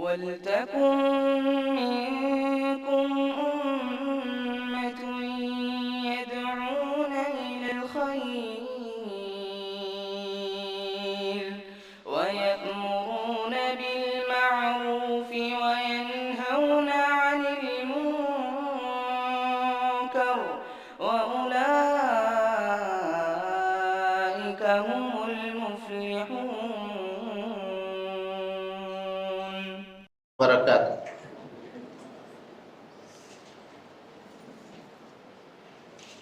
وَلْتَكُن مِّنكُمْ أُمَّةٌ يَدْعُونَ إِلَى الْخَيْرِ وَيَأْمُرُونَ بِالْمَعْرُوفِ وَيَنْهَوْنَ عَنِ الْمُنكَرِ وَأُولَٰئِكَ هُمُ الْمُفْلِحُونَ. برکاتہ.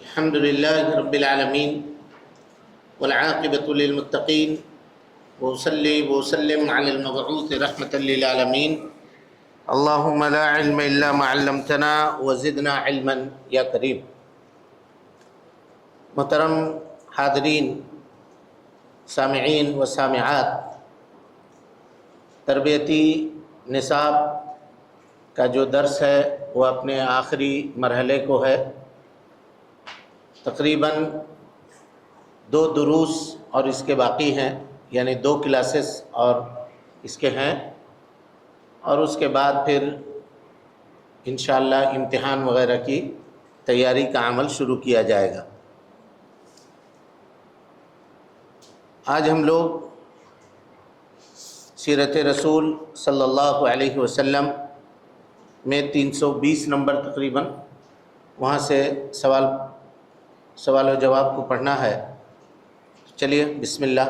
الحمد للہ رب العالمین والعاقبۃ للمتقین وصلی وسلم علی المبعوث رحمۃ للعالمین. اللہم لا علم الا ما علمتنا وزدنا علما یا کریم. محترم حاضرین، سامعین و سامعات، تربیتی نصاب کا جو درس ہے وہ اپنے آخری مرحلے کو ہے. تقریباً 2 دروس اور اس کے باقی ہیں، یعنی 2 کلاسز اور اس کے ہیں، اور اس کے بعد پھر انشاءاللہ امتحان وغیرہ کی تیاری کا عمل شروع کیا جائے گا. آج ہم لوگ سیرت رسول صلی اللہ علیہ وسلم میں 320 نمبر تقریباً وہاں سے سوال و جواب کو پڑھنا ہے. چلیے بسم اللہ.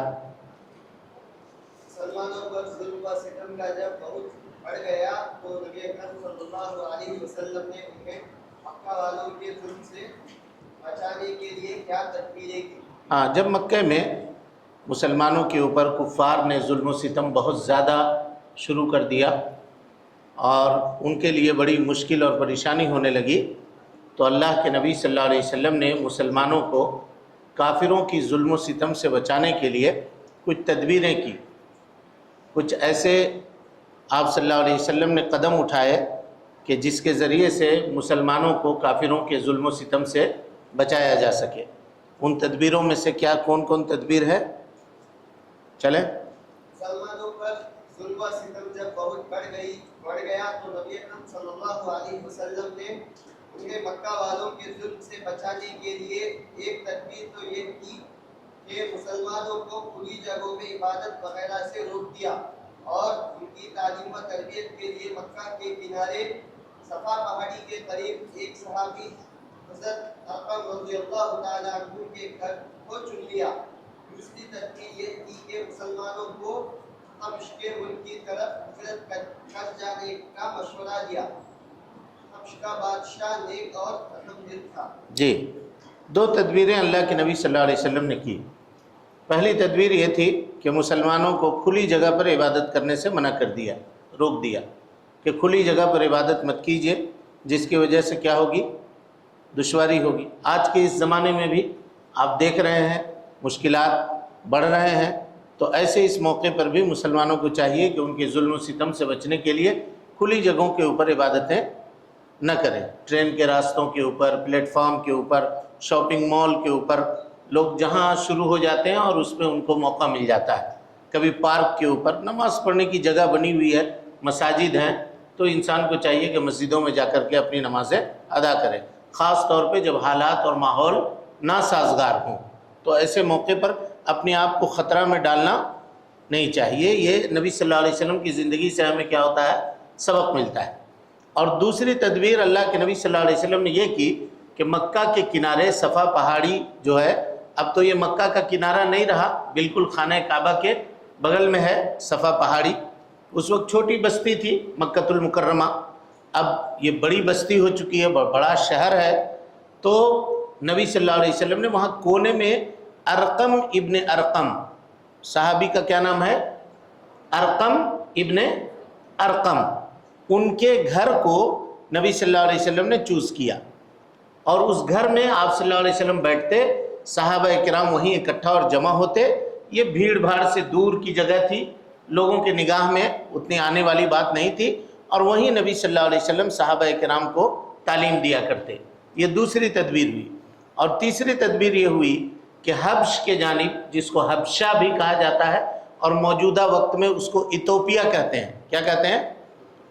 مسلمانوں پر ظلم و ستم کا جب بہت بڑھ گیا تو نبی اکرم صلی اللہ علیہ وسلم نے انہیں مکہ والوں کے ظلم سے بچانے کے لیے کیا تدبیریں کی؟ جب مکہ میں مسلمانوں کے اوپر کفار نے ظلم و ستم بہت زیادہ شروع کر دیا اور ان کے لیے بڑی مشکل اور پریشانی ہونے لگی، تو اللہ کے نبی صلی اللہ علیہ وسلم نے مسلمانوں کو کافروں کی ظلم و ستم سے بچانے کے لیے کچھ تدبیریں کی. کچھ ایسے آپ صلی اللہ علیہ وسلم نے قدم اٹھائے کہ جس کے ذریعے سے مسلمانوں کو کافروں کے ظلم و ستم سے بچایا جا سکے. ان تدبیروں میں سے کیا کون کون تدبیر ہے؟ چلیں. مسلمانوں پر ظلم و ستم جب بہت بڑھ گیا تو نبی اکرم صلی اللہ علیہ وسلم نے انہیں مکہ والوں کے ظلم سے بچانے کے لیے ایک تدبیر تو یہ کی کہ مسلمانوں کو کھلی جگہوں میں عبادت وغیرہ سے روک دیا اور ان کی تعلیم و تربیت کے لیے مکہ کے کنارے صفا پہاڑی کے قریب ایک صحابی حضرت ارقم رضی اللہ تعالیٰ عنہ کے گھر کو چن لیا. دوسری تدبیر یہ کی کہ مسلمانوں کو حبش کے ملک کی طرف ہجرت کر جانے کا مشورہ دیا. حبش کا بادشاہ نیک اور رحم دل تھا. جی، 2 تدبیریں اللہ کے نبی صلی اللہ علیہ وسلم نے کی. پہلی تدبیر یہ تھی کہ مسلمانوں کو کھلی جگہ پر عبادت کرنے سے منع کر دیا، روک دیا کہ کھلی جگہ پر عبادت مت کیجیے، جس کی وجہ سے کیا ہوگی؟ دشواری ہوگی. آج کے اس زمانے میں بھی آپ دیکھ رہے ہیں مشکلات بڑھ رہے ہیں، تو ایسے اس موقع پر بھی مسلمانوں کو چاہیے کہ ان کے ظلم و ستم سے بچنے کے لیے کھلی جگہوں کے اوپر عبادتیں نہ کریں. ٹرین کے راستوں کے اوپر، پلیٹ فارم کے اوپر، شاپنگ مال کے اوپر لوگ جہاں شروع ہو جاتے ہیں اور اس میں ان کو موقع مل جاتا ہے. کبھی پارک کے اوپر نماز پڑھنے کی جگہ بنی ہوئی ہے، مساجد ہیں، تو انسان کو چاہیے کہ مسجدوں میں جا کر کے اپنی نمازیں ادا کرے، خاص طور پہ جب حالات اور ماحول ناسازگار ہوں. تو ایسے موقع پر اپنے آپ کو خطرہ میں ڈالنا نہیں چاہیے. یہ نبی صلی اللہ علیہ وسلم کی زندگی سے ہمیں کیا ہوتا ہے؟ سبق ملتا ہے. اور دوسری تدبیر اللہ کے نبی صلی اللہ علیہ وسلم نے یہ کی کہ مکہ کے کنارے صفا پہاڑی جو ہے، اب تو یہ مکہ کا کنارہ نہیں رہا، بالکل خانہ کعبہ کے بغل میں ہے صفا پہاڑی. اس وقت چھوٹی بستی تھی مکۃ المکرمہ، اب یہ بڑی بستی ہو چکی ہے، بڑا شہر ہے. تو نبی صلی اللہ علیہ وسلم نے وہاں کونے میں ارقم ابن ارقم، صحابی کا کیا نام ہے؟ ارقم ابن ارقم، ان کے گھر کو نبی صلی اللہ علیہ وسلم نے چوز کیا اور اس گھر میں آپ صلی اللہ علیہ وسلم بیٹھتے، صحابہ کرام وہیں اکٹھا اور جمع ہوتے. یہ بھیڑ بھاڑ سے دور کی جگہ تھی، لوگوں کے نگاہ میں اتنی آنے والی بات نہیں تھی، اور وہیں نبی صلی اللہ علیہ وسلم صحابہ کرام کو تعلیم دیا کرتے. یہ دوسری تدبیر ہوئی. اور تیسری تدبیر یہ ہوئی کہ حبش کے جانب، جس کو حبشہ بھی کہا جاتا ہے اور موجودہ وقت میں اس کو ایتھوپیا کہتے ہیں، کیا کہتے ہیں؟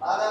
12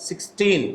16,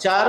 4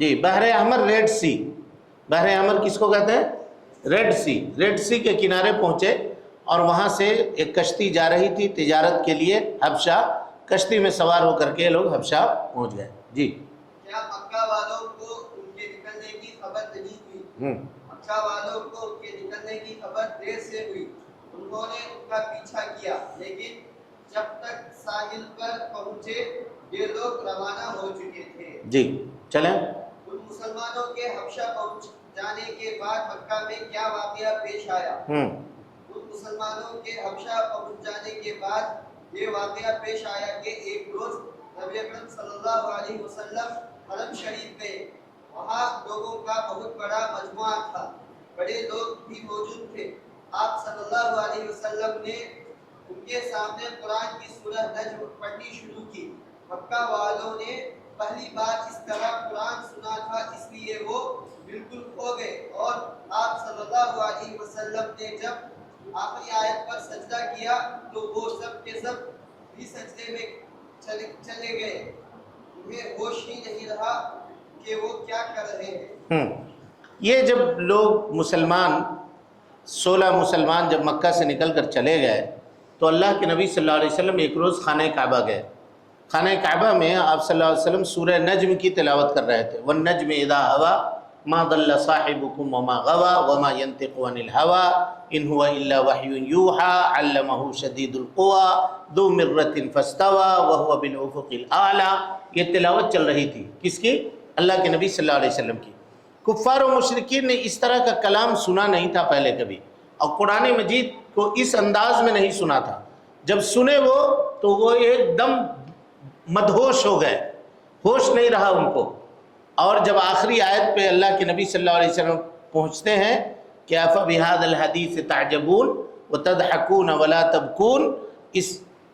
جی بحر احمر ریڈ سی، بحر احمر کس کو کہتے ہیں؟ ریڈ سی، ریڈ سی کے کنارے پہنچے اور وہاں سے ایک کشتی جا رہی تھی تجارت کے لیے حبشہ، کشتی میں سوار ہو کر کے لوگ حبشہ پہنچ گئے. جی کیا مکہ والوں کو ان کے نکلنے کی خبر نہیں ہوئی؟ مکہ والوں کو ان کے نکلنے کی خبر دیر سے ہوئی. انہوں نے ان کا پیچھا کیا، لیکن جب تک ساحل پر پہنچے یہ لوگ روانہ ہو چکے تھے. جی چلیں. ان مسلمانوں کے حبشہ پہنچ جانے کے بعد مکہ میں کیا واقعہ پیش آیا؟ ان مسلمانوں کے حبشہ پہنچ جانے کے بعد یہ واقعہ پیش آیا کہ ایک روز نبی اکرم صلی اللہ علیہ وسلم حرم شریف گئے. وہاں لوگوں کا بہت بڑا مجموعہ تھا، بڑے لوگ بھی موجود تھے. آپ صلی اللہ علیہ وسلم نے ان کے سامنے قرآن کی سورہ نجم پڑھنی شروع کی. مکہ والوں نے پہلی بار اس طرح قرآن سنا تھا، اس لیے وہ بالکل کھو گئے. اور آپ صلی اللہ علیہ وسلم نے جب آخری آیت پر سجدہ کیا تو وہ سب کے سب بھی سجدے میں چلے گئے. انہیں ہوش ہی نہیں رہا کہ وہ کیا کر رہے ہیں. یہ جب لوگ مسلمان 16 مسلمان جب مکہ سے نکل کر چلے گئے تو اللہ کے نبی صلی اللہ علیہ وسلم ایک روز خانہ کعبہ گئے. خانہ کعبہ میں آپ صلی اللہ علیہ وسلم سورہ نجم کی تلاوت کر رہے تھے. وَالنَّجْمِ إِذَا هَوَىٰ مَا ضَلَّ صَاحِبُكُمْ وَمَا غَوَىٰ وَمَا يَنطِقُ عَنِ الْهَوَىٰ إِنْ هُوَ إِلَّا وَحْيٌ يُوحَىٰ عَلَّمَهُ شَدِيدُ الْقُوَىٰ ذُو مِرَّةٍ فَاسْتَوَىٰ وَهُوَ بِالْأُفُقِ الْأَعْلَىٰ. یہ تلاوت چل رہی تھی کس کی؟ اللہ کے نبی صلی اللہ علیہ وسلم کی. کفار و مشرکین نے اس طرح کا کلام سنا نہیں تھا پہلے کبھی، اور قرآن مجید کو اس انداز میں نہیں سنا تھا. جب سنے وہ تو وہ ایک دم مدہوش ہو گئے، ہوش نہیں رہا ان کو. اور جب آخری آیت پہ اللہ کے نبی صلی اللہ علیہ وسلم پہنچتے ہیں کہ أَفَبِهَذَا الْحَدِيثِ تَعْجَبُونَ وَتَضْحَكُونَ وَلَا تَبْكُونَ، اس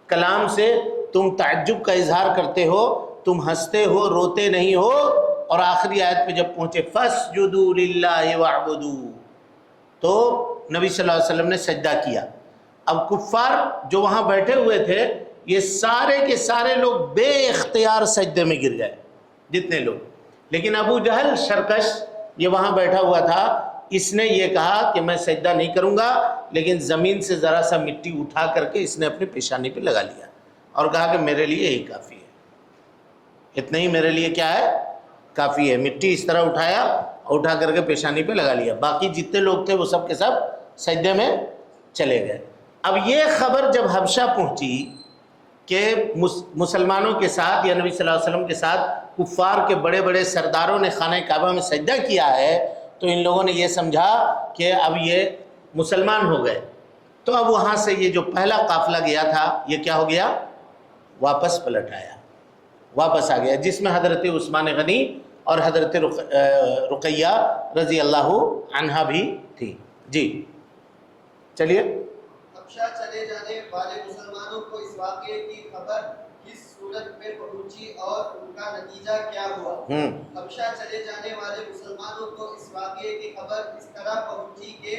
کلام سے تم تعجب کا اظہار کرتے ہو، تم ہنستے ہو روتے نہیں ہو. اور آخری آیت پہ جب پہنچے فَاسْجُدُوا لِلَّهِ وَاعْبُدُوا، تو نبی صلی اللہ علیہ وسلم نے سجدہ کیا. اب کفار جو وہاں بیٹھے ہوئے تھے یہ سارے کے سارے لوگ بے اختیار سجدے میں گر گئے، جتنے لوگ. لیکن ابو جہل شرکش یہ وہاں بیٹھا ہوا تھا، اس نے یہ کہا کہ میں سجدہ نہیں کروں گا، لیکن زمین سے ذرا سا مٹی اٹھا کر کے اس نے اپنی پیشانی پہ لگا لیا اور کہا کہ میرے لیے یہی کافی ہے، اتنا ہی میرے لیے کیا ہے، کافی ہے. مٹی اس طرح اٹھایا اور اٹھا کر کے پیشانی پہ لگا لیا. باقی جتنے لوگ تھے وہ سب کے سب سجدے میں چلے گئے. اب یہ خبر جب حبشہ پہنچی کہ مسلمانوں کے ساتھ یا نبی صلی اللہ علیہ وسلم کے ساتھ کفار کے بڑے بڑے سرداروں نے خانہ کعبہ میں سجدہ کیا ہے، تو ان لوگوں نے یہ سمجھا کہ اب یہ مسلمان ہو گئے. تو اب وہاں سے یہ جو پہلا قافلہ گیا تھا یہ کیا ہو گیا، واپس پلٹ آیا، واپس آ گیا، جس میں حضرت عثمان غنی اور حضرت رقیہ رضی اللہ عنہا بھی تھی. جی چلیے. حبشہ چلے جانے والے مسلمانوں کو اس واقعے کی خبر کس صورت میں پہنچی اور ان کا نتیجہ کیا ہوا؟ حبشہ چلے جانے والے مسلمانوں کو اس واقعے کی خبر اس طرح پہنچی کہ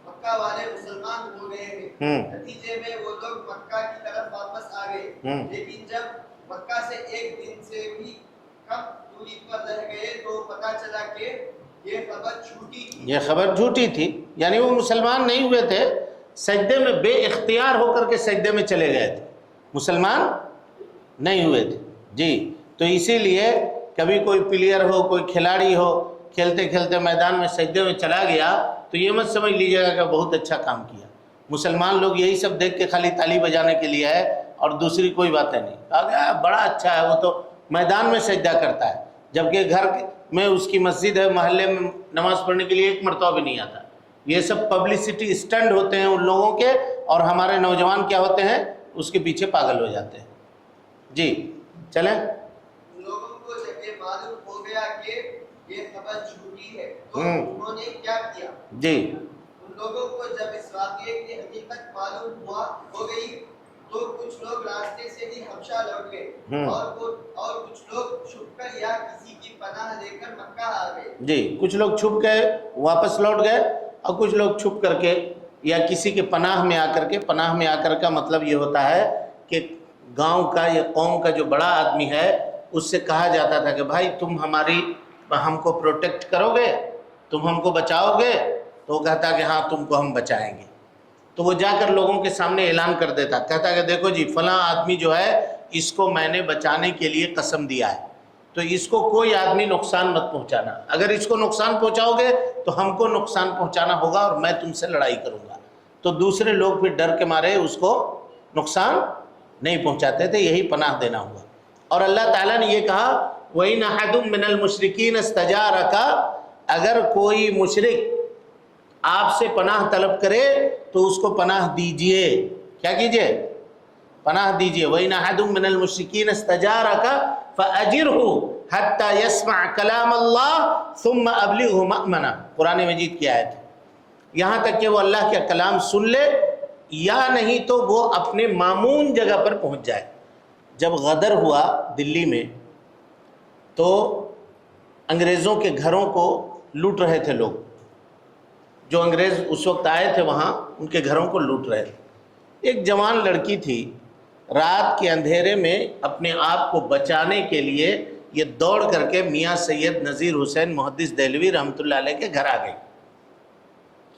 مکہ والے مسلمان ہو گئے ہیں. نتیجے میں وہ لوگ مکہ کی طرف واپس آ گئے، لیکن جب مکہ سے ایک دن سے بھی کم دوری پر رہ گئے تو پتہ چلا کہ یہ خبر جھوٹی تھی. یہ خبر جھوٹی تھی، یعنی وہ مسلمان نہیں ہوئے تھے، سجدے میں بے اختیار ہو کر کے سجدے میں چلے گئے تھے، مسلمان نہیں ہوئے تھے. جی تو اسی لیے کبھی کوئی پلیئر ہو، کوئی کھلاڑی ہو، کھیلتے کھیلتے میدان میں سجدے میں چلا گیا تو یہ مت سمجھ لیجیے گا کہ بہت اچھا کام کیا. مسلمان لوگ یہی سب دیکھ کے خالی تالی بجانے کے لیے ہے اور دوسری کوئی باتیں نہیں. کہا گیا بڑا اچھا ہے، وہ تو میدان میں سجدہ کرتا ہے، جبکہ گھر میں اس کی مسجد ہے، محلے میں نماز پڑھنے کے لیے ایک مرتبہ بھی نہیں آتا. یہ سب پبلسٹی اسٹنٹ ہوتے ہیں ان لوگوں کے، اور ہمارے نوجوان کیا ہوتے ہیں، اس کے پیچھے پاگل ہو جاتے ہیں. جی چلیں. لوگوں کو جب یہ معلوم ہو گیا کہ یہ خبر جھوٹی ہے تو انہوں نے کیا کیا؟ جی ان لوگوں کو جب اس واقعے کی حقیقت معلوم ہو گئی تو کچھ لوگ راستے سے ہی حبشہ لوٹ گئے اور کچھ لوگ چھپ کر یا کسی کی پناہ لے کر مکہ آ گئے. جی کچھ لوگ چھپ کے واپس لوٹ گئے اور کچھ لوگ چھپ کر کے یا کسی کے پناہ میں آ کر کے. پناہ میں آ کر کا مطلب یہ ہوتا ہے کہ گاؤں کا یا قوم کا جو بڑا آدمی ہے اس سے کہا جاتا تھا کہ بھائی تم ہم کو پروٹیکٹ کرو گے، تم ہم کو بچاؤ گے؟ تو وہ کہتا کہ ہاں تم کو ہم بچائیں گے۔ تو وہ جا کر لوگوں کے سامنے اعلان کر دیتا، کہتا کہ دیکھو جی فلاں آدمی جو ہے اس کو میں نے بچانے کے لیے قسم دیا ہے، تو اس کو کوئی آدمی نقصان مت پہنچانا، اگر اس کو نقصان پہنچاؤ گے تو ہم کو نقصان پہنچانا ہوگا اور میں تم سے لڑائی کروں گا۔ تو دوسرے لوگ پھر ڈر کے مارے اس کو نقصان نہیں پہنچاتے تھے، یہی پناہ دینا ہوا۔ اور اللہ تعالیٰ نے یہ کہا وَإِنْ أَحَدٌ مِّنَ الْمُشْرِكِينَ اسْتَجَارَكَ، اگر کوئی مشرک آپ سے پناہ طلب کرے تو اس کو پناہ دیجئے۔ کیا کیجئے؟ پناہ دیجئے۔ وَإِنْ أَحَدٌ مِّنَ الْمُشْرِكِينَ اسْتَجَارَكَ فَأَجِرْهُ حَتَّى يَسْمَعَ كَلَامَ اللَّهِ ثُمَّ أَبْلِغْهُ مَأْمَنَهُ، قرآن مجید کی آیت ہے، یہاں تک کہ وہ اللہ کا کلام سن لے یا نہیں تو وہ اپنے معمون جگہ پر پہنچ جائے۔ جب غدر ہوا دلی میں تو انگریزوں کے گھروں کو لوٹ رہے تھے لوگ، جو انگریز اس وقت آئے تھے وہاں ان کے گھروں کو لوٹ رہے تھے۔ ایک جوان لڑکی تھی، رات کے اندھیرے میں اپنے آپ کو بچانے کے لیے یہ دوڑ کر کے میاں سید نذیر حسین محدث دہلوی رحمۃ اللہ علیہ کے گھر آ گئی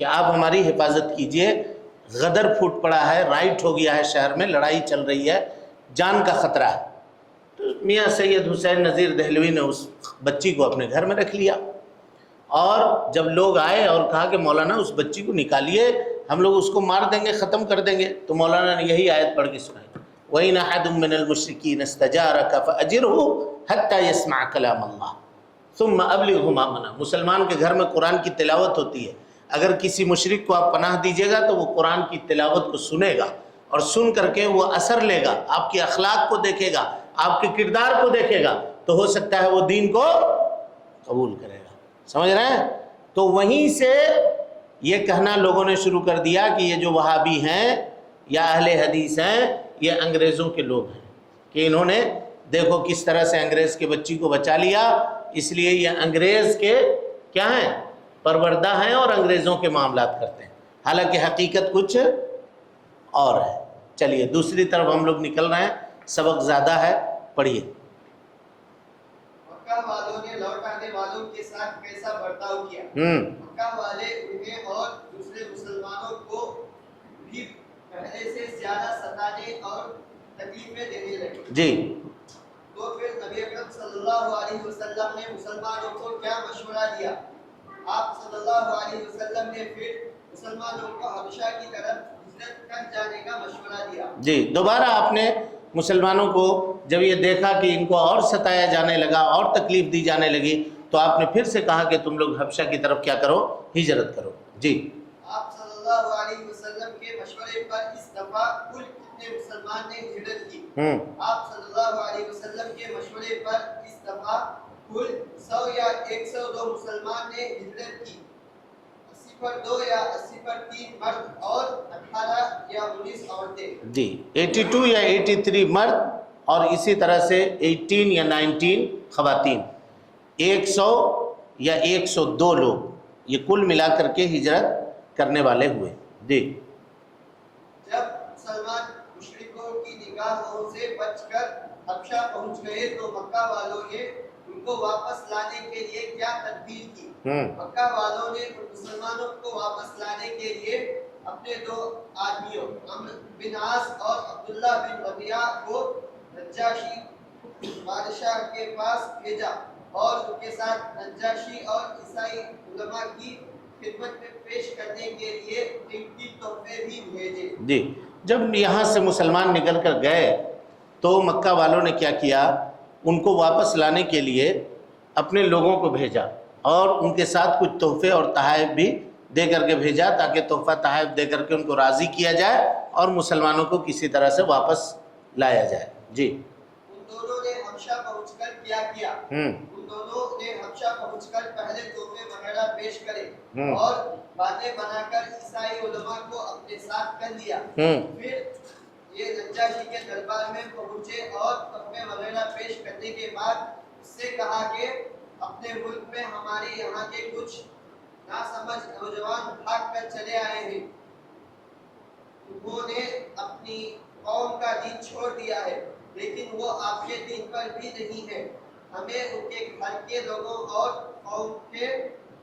کہ آپ ہماری حفاظت کیجئے، غدر پھوٹ پڑا ہے، رائٹ ہو گیا ہے، شہر میں لڑائی چل رہی ہے، جان کا خطرہ ہے۔ تو میاں سید حسین نذیر دہلوی نے اس بچی کو اپنے گھر میں رکھ لیا، اور جب لوگ آئے اور کہا کہ مولانا اس بچی کو نکالیے، ہم لوگ اس کو مار دیں گے، ختم کر دیں گے، تو مولانا نے یہی آیت پڑھ کے سنائی وَإِنْ أَحَدٌ مِّنَ الْمُشْرِكِينَ اسْتَجَارَكَ فَأَجِرْهُ حَتَّى يَسْمَعَ كَلَامَ اللَّهِ ثُمَّ أَبْلِغْهُ مَأْمَنَهُ۔ مسلمان کے گھر میں قرآن کی تلاوت ہوتی ہے، اگر کسی مشرک کو آپ پناہ دیجیے گا تو وہ قرآن کی تلاوت کو سنے گا، اور سن کر کے وہ اثر لے گا، آپ کے اخلاق کو دیکھے گا، آپ کے کردار کو دیکھے گا، تو ہو سکتا ہے وہ دین کو قبول کرے گا۔ سمجھ رہے ہیں؟ تو وہیں سے یہ کہنا لوگوں نے شروع کر دیا کہ یہ جو وہابی ہیں یا اہل حدیث ہیں یہ انگریزوں کے لوگ ہیں، کہ انہوں نے دیکھو کس طرح سے انگریز کے بچی کو بچا لیا، اس لیے یہ انگریز کے کیا ہیں؟ پروردہ ہیں اور انگریزوں کے معاملات کرتے ہیں، حالانکہ حقیقت کچھ اور ہے۔ چلیے دوسری طرف ہم لوگ نکل رہے ہیں، سبق زیادہ ہے، پڑھیے۔ مکہ والوں نے لوٹ آنے والوں کے ساتھ کیسا برتاؤ کیا؟ مکہ والے انہیں اور دوسرے مسلمانوں کو بھی پہلے سے زیادہ ستانے اور تکلیفیں دینے لگے۔ جی تو پھر نبی اکرم صلی اللہ علیہ وسلم نے مسلمانوں کو کیا مشورہ دیا؟ آپ صلی اللہ علیہ وسلم نے پھر مسلمانوں کو حبشہ کی طرف ہجرت کر جانے کا مشورہ دیا۔ جی دوبارہ آپ نے مسلمانوں کو جب یہ دیکھا کہ ان کو اور ستایا جانے لگا اور تکلیف دی جانے لگی تو آپ نے پھر سے کہا کہ تم لوگ حبشہ کی طرف کیا کرو؟ ہجرت کرو۔ جی آپ صلی اللہ علیہ وسلم کے مشورے پر اس دفعہ کل کتنے مسلمان نے ہجرت کی؟ آپ صلی اللہ علیہ وسلم کے مشورے پر اس دفعہ کل 100 یا 102 مسلمان نے ہجرت کی، 80 پر 2 یا 80 پر 3 مرد اور 18 یا 19 عورتیں۔ جی 82 یا 83 مرد اور اسی طرح سے 18 یا 19 خواتین، 100 یا 102 لوگ، یہ کل ملا کر کے ہجرت کرنے والے ہوئے۔ جی جب مسلمان مشرکوں کی نگاہوں سے بچ کر حبشہ پہنچ گئے تو مکہ والوں نے ان کو واپس لانے کے لیے کیا تدبیر کی؟ مکہ والوں نے مسلمانوں کو واپس لانے کے لیے اپنے 2 آدمیوں عمرو بن عاص اور عبداللہ بن ربیعہ کو نجاشی بادشاہ کے پاس بھیجا اور ان کے ساتھ نجاشی اور عیسائی علماء کی خدمت میں پیش کرنے کے لیے قیمتی تحفے بھی بھیجے۔ جی جب یہاں سے مسلمان نکل کر گئے تو مکہ والوں نے کیا کیا؟ ان کو واپس لانے کے لیے اپنے لوگوں کو بھیجا اور ان کے ساتھ کچھ تحفے اور تحائف بھی دے کر کے بھیجا تاکہ تحفہ تحائف دے کر کے ان کو راضی کیا جائے اور مسلمانوں کو کسی طرح سے واپس لایا جائے۔ جی ان دونوں نے حبشہ پہنچ کر کیا کیا؟ ان دونوں نے حبشہ پہنچ کر پہلے تحفے وغیرہ پیش کرے اور باتیں بنا کر عیسائی علماء کو اپنے ساتھ کر لیا۔ پھر یہ نجاشی کے دربار میں پہنچے اور تحفے وغیرہ پیش کرنے کے بعد اس سے کہا کہ اپنے ملک میں ہمارے یہاں کے کچھ ناسمجھ نوجوان بھاگ کر چلے آئے ہیں، انہوں نے اپنی قوم کا دین چھوڑ دیا ہے، لیکن وہ آپ کے دین پر بھی نہیں ہے. ہمیں ان کے گھر کے لوگوں اور قوم کے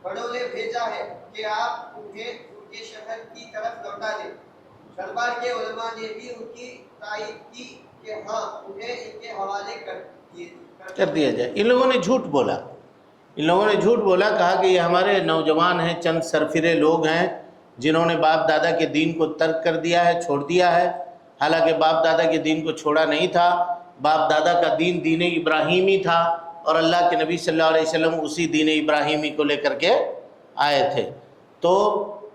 بڑوں نے بھیجا ہے کہ آپ انہیں ان کے شہر کی طرف لوٹا دیں. دربار کے علماء نے بھی ان کی تائید کی کہ ہاں انہیں ان کے حوالے کر دیا جائے. ان لوگوں نے جھوٹ بولا، ان لوگوں نے جھوٹ بولا، کہا کہ یہ ہمارے نوجوان ہیں، چند سرفرے لوگ ہیں جنہوں نے باپ دادا کے دین کو ترک کر دیا ہے، چھوڑ دیا ہے. حالانکہ باپ دادا کے دین کو چھوڑا نہیں تھا، باپ دادا کا دین دین ابراہیمی تھا، اور اللہ کے نبی صلی اللہ علیہ وسلم اسی دین ابراہیمی کو لے کر کے آئے تھے. تو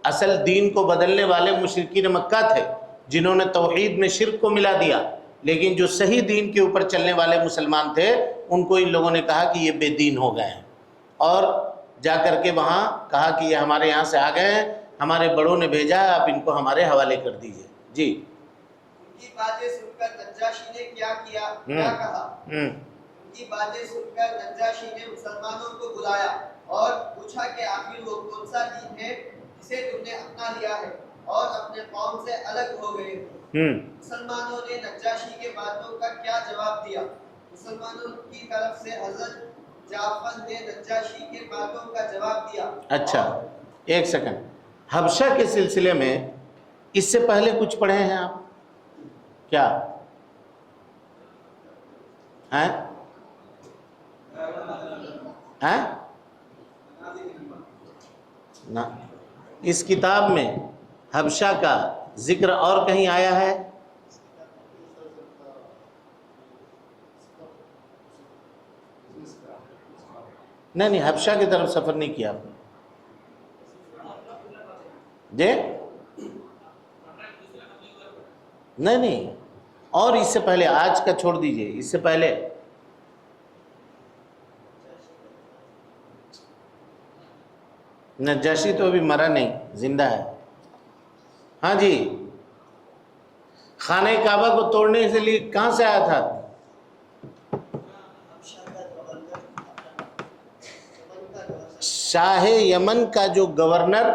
اصل دین کو بدلنے والے مشرکین مکہ تھے جنہوں نے توحید میں شرک کو ملا دیا، لیکن جو صحیح دین کے اوپر چلنے والے مسلمان تھے ان کو ان لوگوں نے کہا کہ یہ بے دین ہو گئے ہیں، اور جا کر کے وہاں کہا کہ یہ ہمارے یہاں سے آ گئے ہیں، ہمارے بڑوں نے بھیجا ہے، آپ ان کو ہمارے حوالے کر دیجئے. جی ان کی باتیں سن کر نجاشی نے کیا کہا؟ ان کی باتیں سن کر نجاشی نے مسلمانوں کو بلایا اور پوچھا کہ آخر وہ کون سا دین ہے جسے تم نے اپنا لیا ہے اور اپنے قوم سے الگ ہو گئے ہو؟ مسلمانوں نے نجاشی کے باتوں کا کیا جواب دیا؟ مسلمانوں کی طرف سے حضرت جعفر نے نجاشی کے باتوں کا جواب دیا. اچھا ایک سیکنڈ، حبشہ کے سلسلے میں اس سے پہلے کچھ پڑھے ہیں آپ کیا؟ ہیں؟ نہ، اس کتاب میں حبشہ کا ذکر اور کہیں آیا ہے؟ نہیں، حبشہ کی طرف سفر نہیں کیا آپ نے جی؟ نہیں، اور اس سے پہلے، آج کا چھوڑ دیجئے، اس سے پہلے نجاشی تو ابھی مرا نہیں، زندہ ہے. ہاں جی، خانہ کعبہ کو توڑنے کے لیے کہاں سے آیا تھا؟ شاہ یمن کا جو گورنر،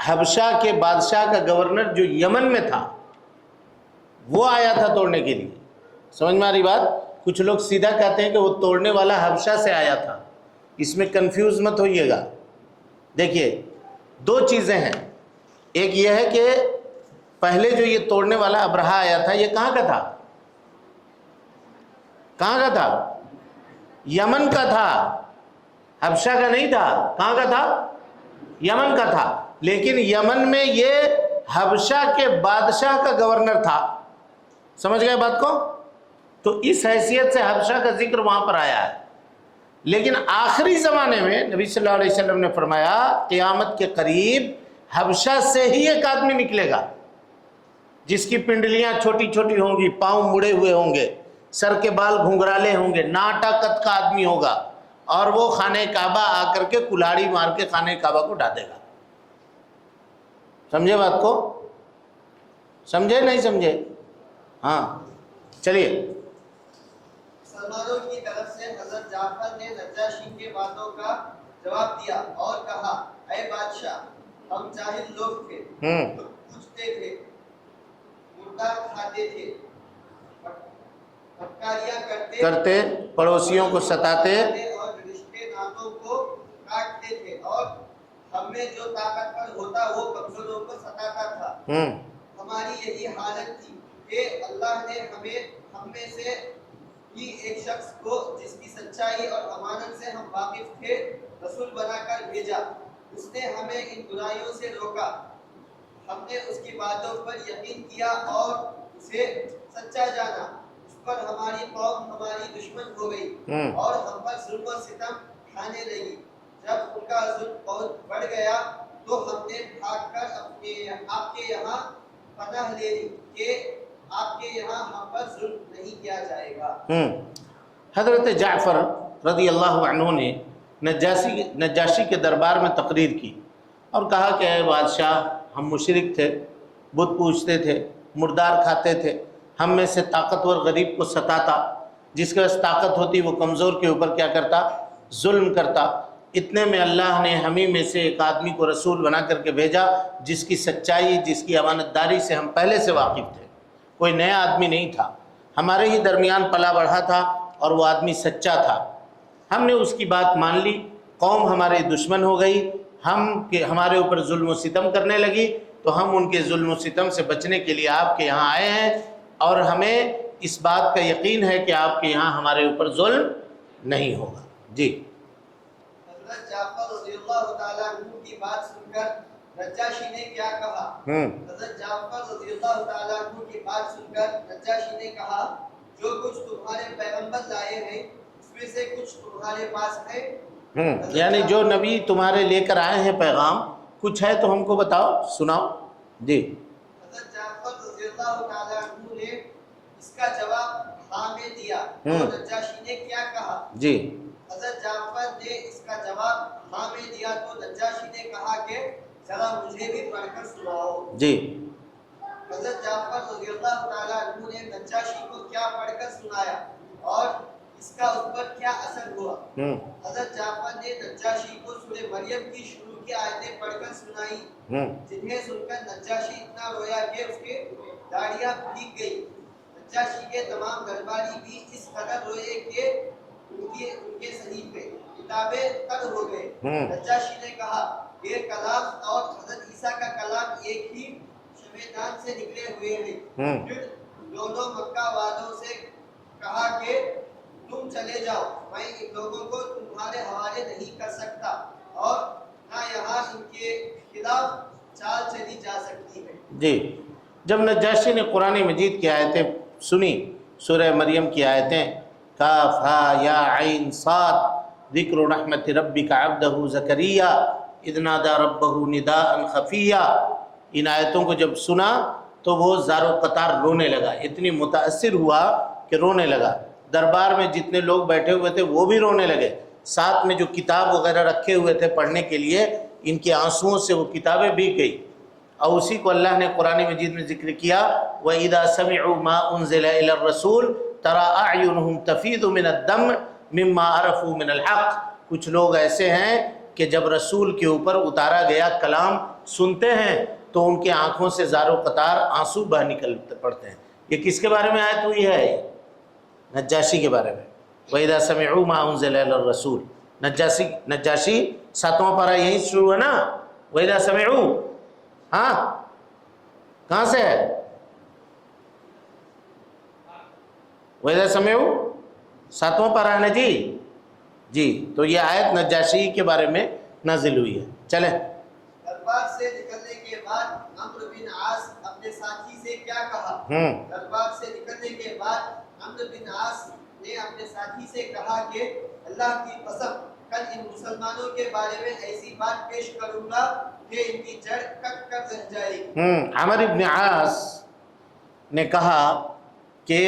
حبشہ کے بادشاہ کا گورنر جو یمن میں تھا، وہ آیا تھا توڑنے کے لیے. سمجھ میں آ رہی بات؟ کچھ لوگ سیدھا کہتے ہیں کہ وہ توڑنے والا حبشہ سے آیا تھا، اس میں کنفیوز مت ہوئیے گا. دیکھیے دو چیزیں ہیں، ایک یہ ہے کہ پہلے جو یہ توڑنے والا ابرہہ آیا تھا، یہ کہاں کا تھا؟ کہاں کا تھا؟ یمن کا تھا، حبشہ کا نہیں تھا. کہاں کا تھا؟ یمن کا تھا. لیکن یمن میں یہ حبشہ کے بادشاہ کا گورنر تھا. سمجھ گئے بات کو؟ تو اس حیثیت سے حبشہ کا ذکر وہاں پر آیا ہے. لیکن آخری زمانے میں نبی صلی اللہ علیہ وسلم نے فرمایا قیامت کے قریب حبشہ سے ہی ایک آدمی نکلے گا جس کی پنڈلیاں چھوٹی چھوٹی ہوں گی، پاؤں مڑے ہوئے ہوں گے، سر کے بال گھنگرالے ہوں گے، ناٹا قد کا آدمی ہوگا، اور وہ خانہ کعبہ آ کر کے کلاڑی مار کے خانہ کعبہ کو ڈھا دے گا. سمجھے بات کو؟ سمجھے نہیں سمجھے؟ ہاں چلیے. مسلمانوں کی طرف سے حضرت جعفر نے نجاشی کے باتوں کا جواب دیا اور کہا اے بادشاہ، ہم جاہل لوگ تھے، پوچھتے تھے، مردار کھاتے تھے، پھٹکاریاں کرتے، پڑوسیوں کو ستاتے اور رشتے ناتوں کو کاٹتے تھے، اور ہم میں جو طاقتور ہوتا وہ کمزوروں کو ستاتا تھا. ہماری یہی حالت تھی کہ اللہ نے ہم میں سے ہی ایک شخص کو جس کی سچائی اور امانت سے ہم واقف تھے رسول بنا کر بھیجا. اس نے ہمیں ان برائیوں سے روکا. ہم نے اس کی باتوں پر یقین کیا اور اسے سچا جانا. اس پر ہماری قوم ہماری دشمن ہو گئی اور ہم پر ظلم و ستم کھانے لگی. جب ان کا ظلم بہت بڑھ گیا تو ہم نے بھاگ کر آپ کے یہاں پناہ لے لی کہ آپ کے یہاں ہم پر ظلم نہیں کیا جائے گا. حضرت جعفر رضی اللہ عنہ نے نجاشی کے دربار میں تقریر کی اور کہا کہ اے بادشاہ، ہم مشرک تھے، بت پوجتے تھے، مردار کھاتے تھے، ہم میں سے طاقتور غریب کو ستاتا، جس کے پاس طاقت ہوتی وہ کمزور کے اوپر کیا کرتا؟ ظلم کرتا. اتنے میں اللہ نے ہمیں میں سے ایک آدمی کو رسول بنا کر کے بھیجا جس کی سچائی، جس کی امانت داری سے ہم پہلے سے واقف تھے. کوئی نیا آدمی نہیں تھا، ہمارے ہی درمیان پلا بڑھا تھا اور وہ آدمی سچا تھا۔ ہم نے اس کی بات مان لی، قوم ہمارے دشمن ہو گئی، ہمارے اوپر ظلم و ستم کرنے لگی، تو ہم ان کے ظلم و ستم سے بچنے کے لیے آپ کے یہاں آئے ہیں، اور ہمیں اس بات کا یقین ہے کہ آپ کے یہاں ہمارے اوپر ظلم نہیں ہوگا۔ جی حضرت جعفر رضی اللہ تعالیٰ عنہ کی بات سن کر نجاشی نے کیا کہا؟ حضرت جعفر رضی اللہ تعالیٰ عنہ کی بات سن کر نجاشی نے کہا، جو کچھ تمہارے پیغمبر لائے ہیں اس میں سے کچھ تمہارے پاس ہے؟ یعنی جو نبی تمہارے لے کر آئے ہیں پیغام، کچھ ہے تو ہم کو بتاؤ، سناؤ۔ جی حضرت جعفر رضی اللہ تعالیٰ عنہ نے اس کا جواب ہاں میں دیا، تو نجاشی نے کیا کہا؟ جی حضرت جعفر نے اس کا جواب ہاں میں دیا تو نجاشی نے کہا کہ ذرا مجھے بھی پڑھ کر سناؤ۔ جی حضرت جعفر رضی اللہ تعالیٰ عنہ نے نجاشی کو کیا پڑھ کر سنایا اور اس کا اس پر کیا اثر ہوا؟ حضرت جعفر نے نجاشی کو سورہ مریم کی شروع کی آیتیں پڑھ کر سنائی، جنہیں سن کر نجاشی اتنا رویا کہ اس کے داڑیاں بھیگ گئی۔ نجاشی کے تمام درباری بھی اس قدر روئے کہ ان کے صحیفے کتابیں قد ہو گئے۔ نجاشی نے کہا، یہ کلام اور حضرت عیسیٰ کا کلام ایک ہی شمیدان سے نکلے ہوئے ہیں۔ پھر دونوں مکہ والوں سے کہا کہ تم چلے جاؤ، میں ان لوگوں کو تمہارے حوالے نہیں کر سکتا اور نہ یہاں ان کے خلاف چال چلی جا سکتی ہے۔ جی جب نجاشی نے قرآن مجید کی آیتیں سنی، سورہ مریم کی آیتیں، کاف ہا یا عین صاد ذکر رحمت ربک عبدہ زکریا اذ نادى ربہ نداء خفیا، ان آیتوں کو جب سنا تو وہ زار و قطار رونے لگا، اتنی متاثر ہوا کہ رونے لگا۔ دربار میں جتنے لوگ بیٹھے ہوئے تھے وہ بھی رونے لگے، ساتھ میں جو کتاب وغیرہ رکھے ہوئے تھے پڑھنے کے لیے، ان کے آنسوؤں سے وہ کتابیں بھیگ گئی۔ اور اسی کو اللہ نے قرآن مجید میں ذکر کیا، وَإِذَا سَمِعُوا مَا أُنزِلَ إِلَى الرَّسُولِ تَرَىٰ أَعْيُنُهُمْ تَفِيضُ مِنَ الدَّمْعِ مِمَّا عَرَفُوا مِنَ الْحَقِّ، کچھ لوگ ایسے ہیں کہ جب رسول کے اوپر اتارا گیا کلام سنتے ہیں تو ان کے آنکھوں سے زار و قطار آنسو بہ نکل پڑتے ہیں۔ یہ کس کے بارے میں آیت ہوئی ہے؟ نجاشی کے بارے میں۔ وَإِذَا سَمِعُوا مَا أُنزِلَ إِلَى الرَّسُولِ، نجاشی 7واں پارہ یہی شروع ہے نا، وَإِذَا سَمِعُوا، ہاں کہاں سے ہے؟ وَإِذَا سَمِعُوا 7واں پارہ ہے نا جی۔ جی تو یہ آیت نجاشی کے بارے میں نازل ہوئی ہے۔ چلیں، دربار سے نکلنے کے بعد عمرو بن عاص اپنے ساتھی سے کیا کہا؟ دربار سے نکلنے کے بعد عمرو بن عاص نے اپنے ساتھی سے کہا کہ اللہ کی قسم کل ان مسلمانوں کے بارے میں ایسی بات پیش کروں گا کہ ان کی جڑ کٹ کر رہ جائے گی۔ عمرو بن عاص نے کہا کہ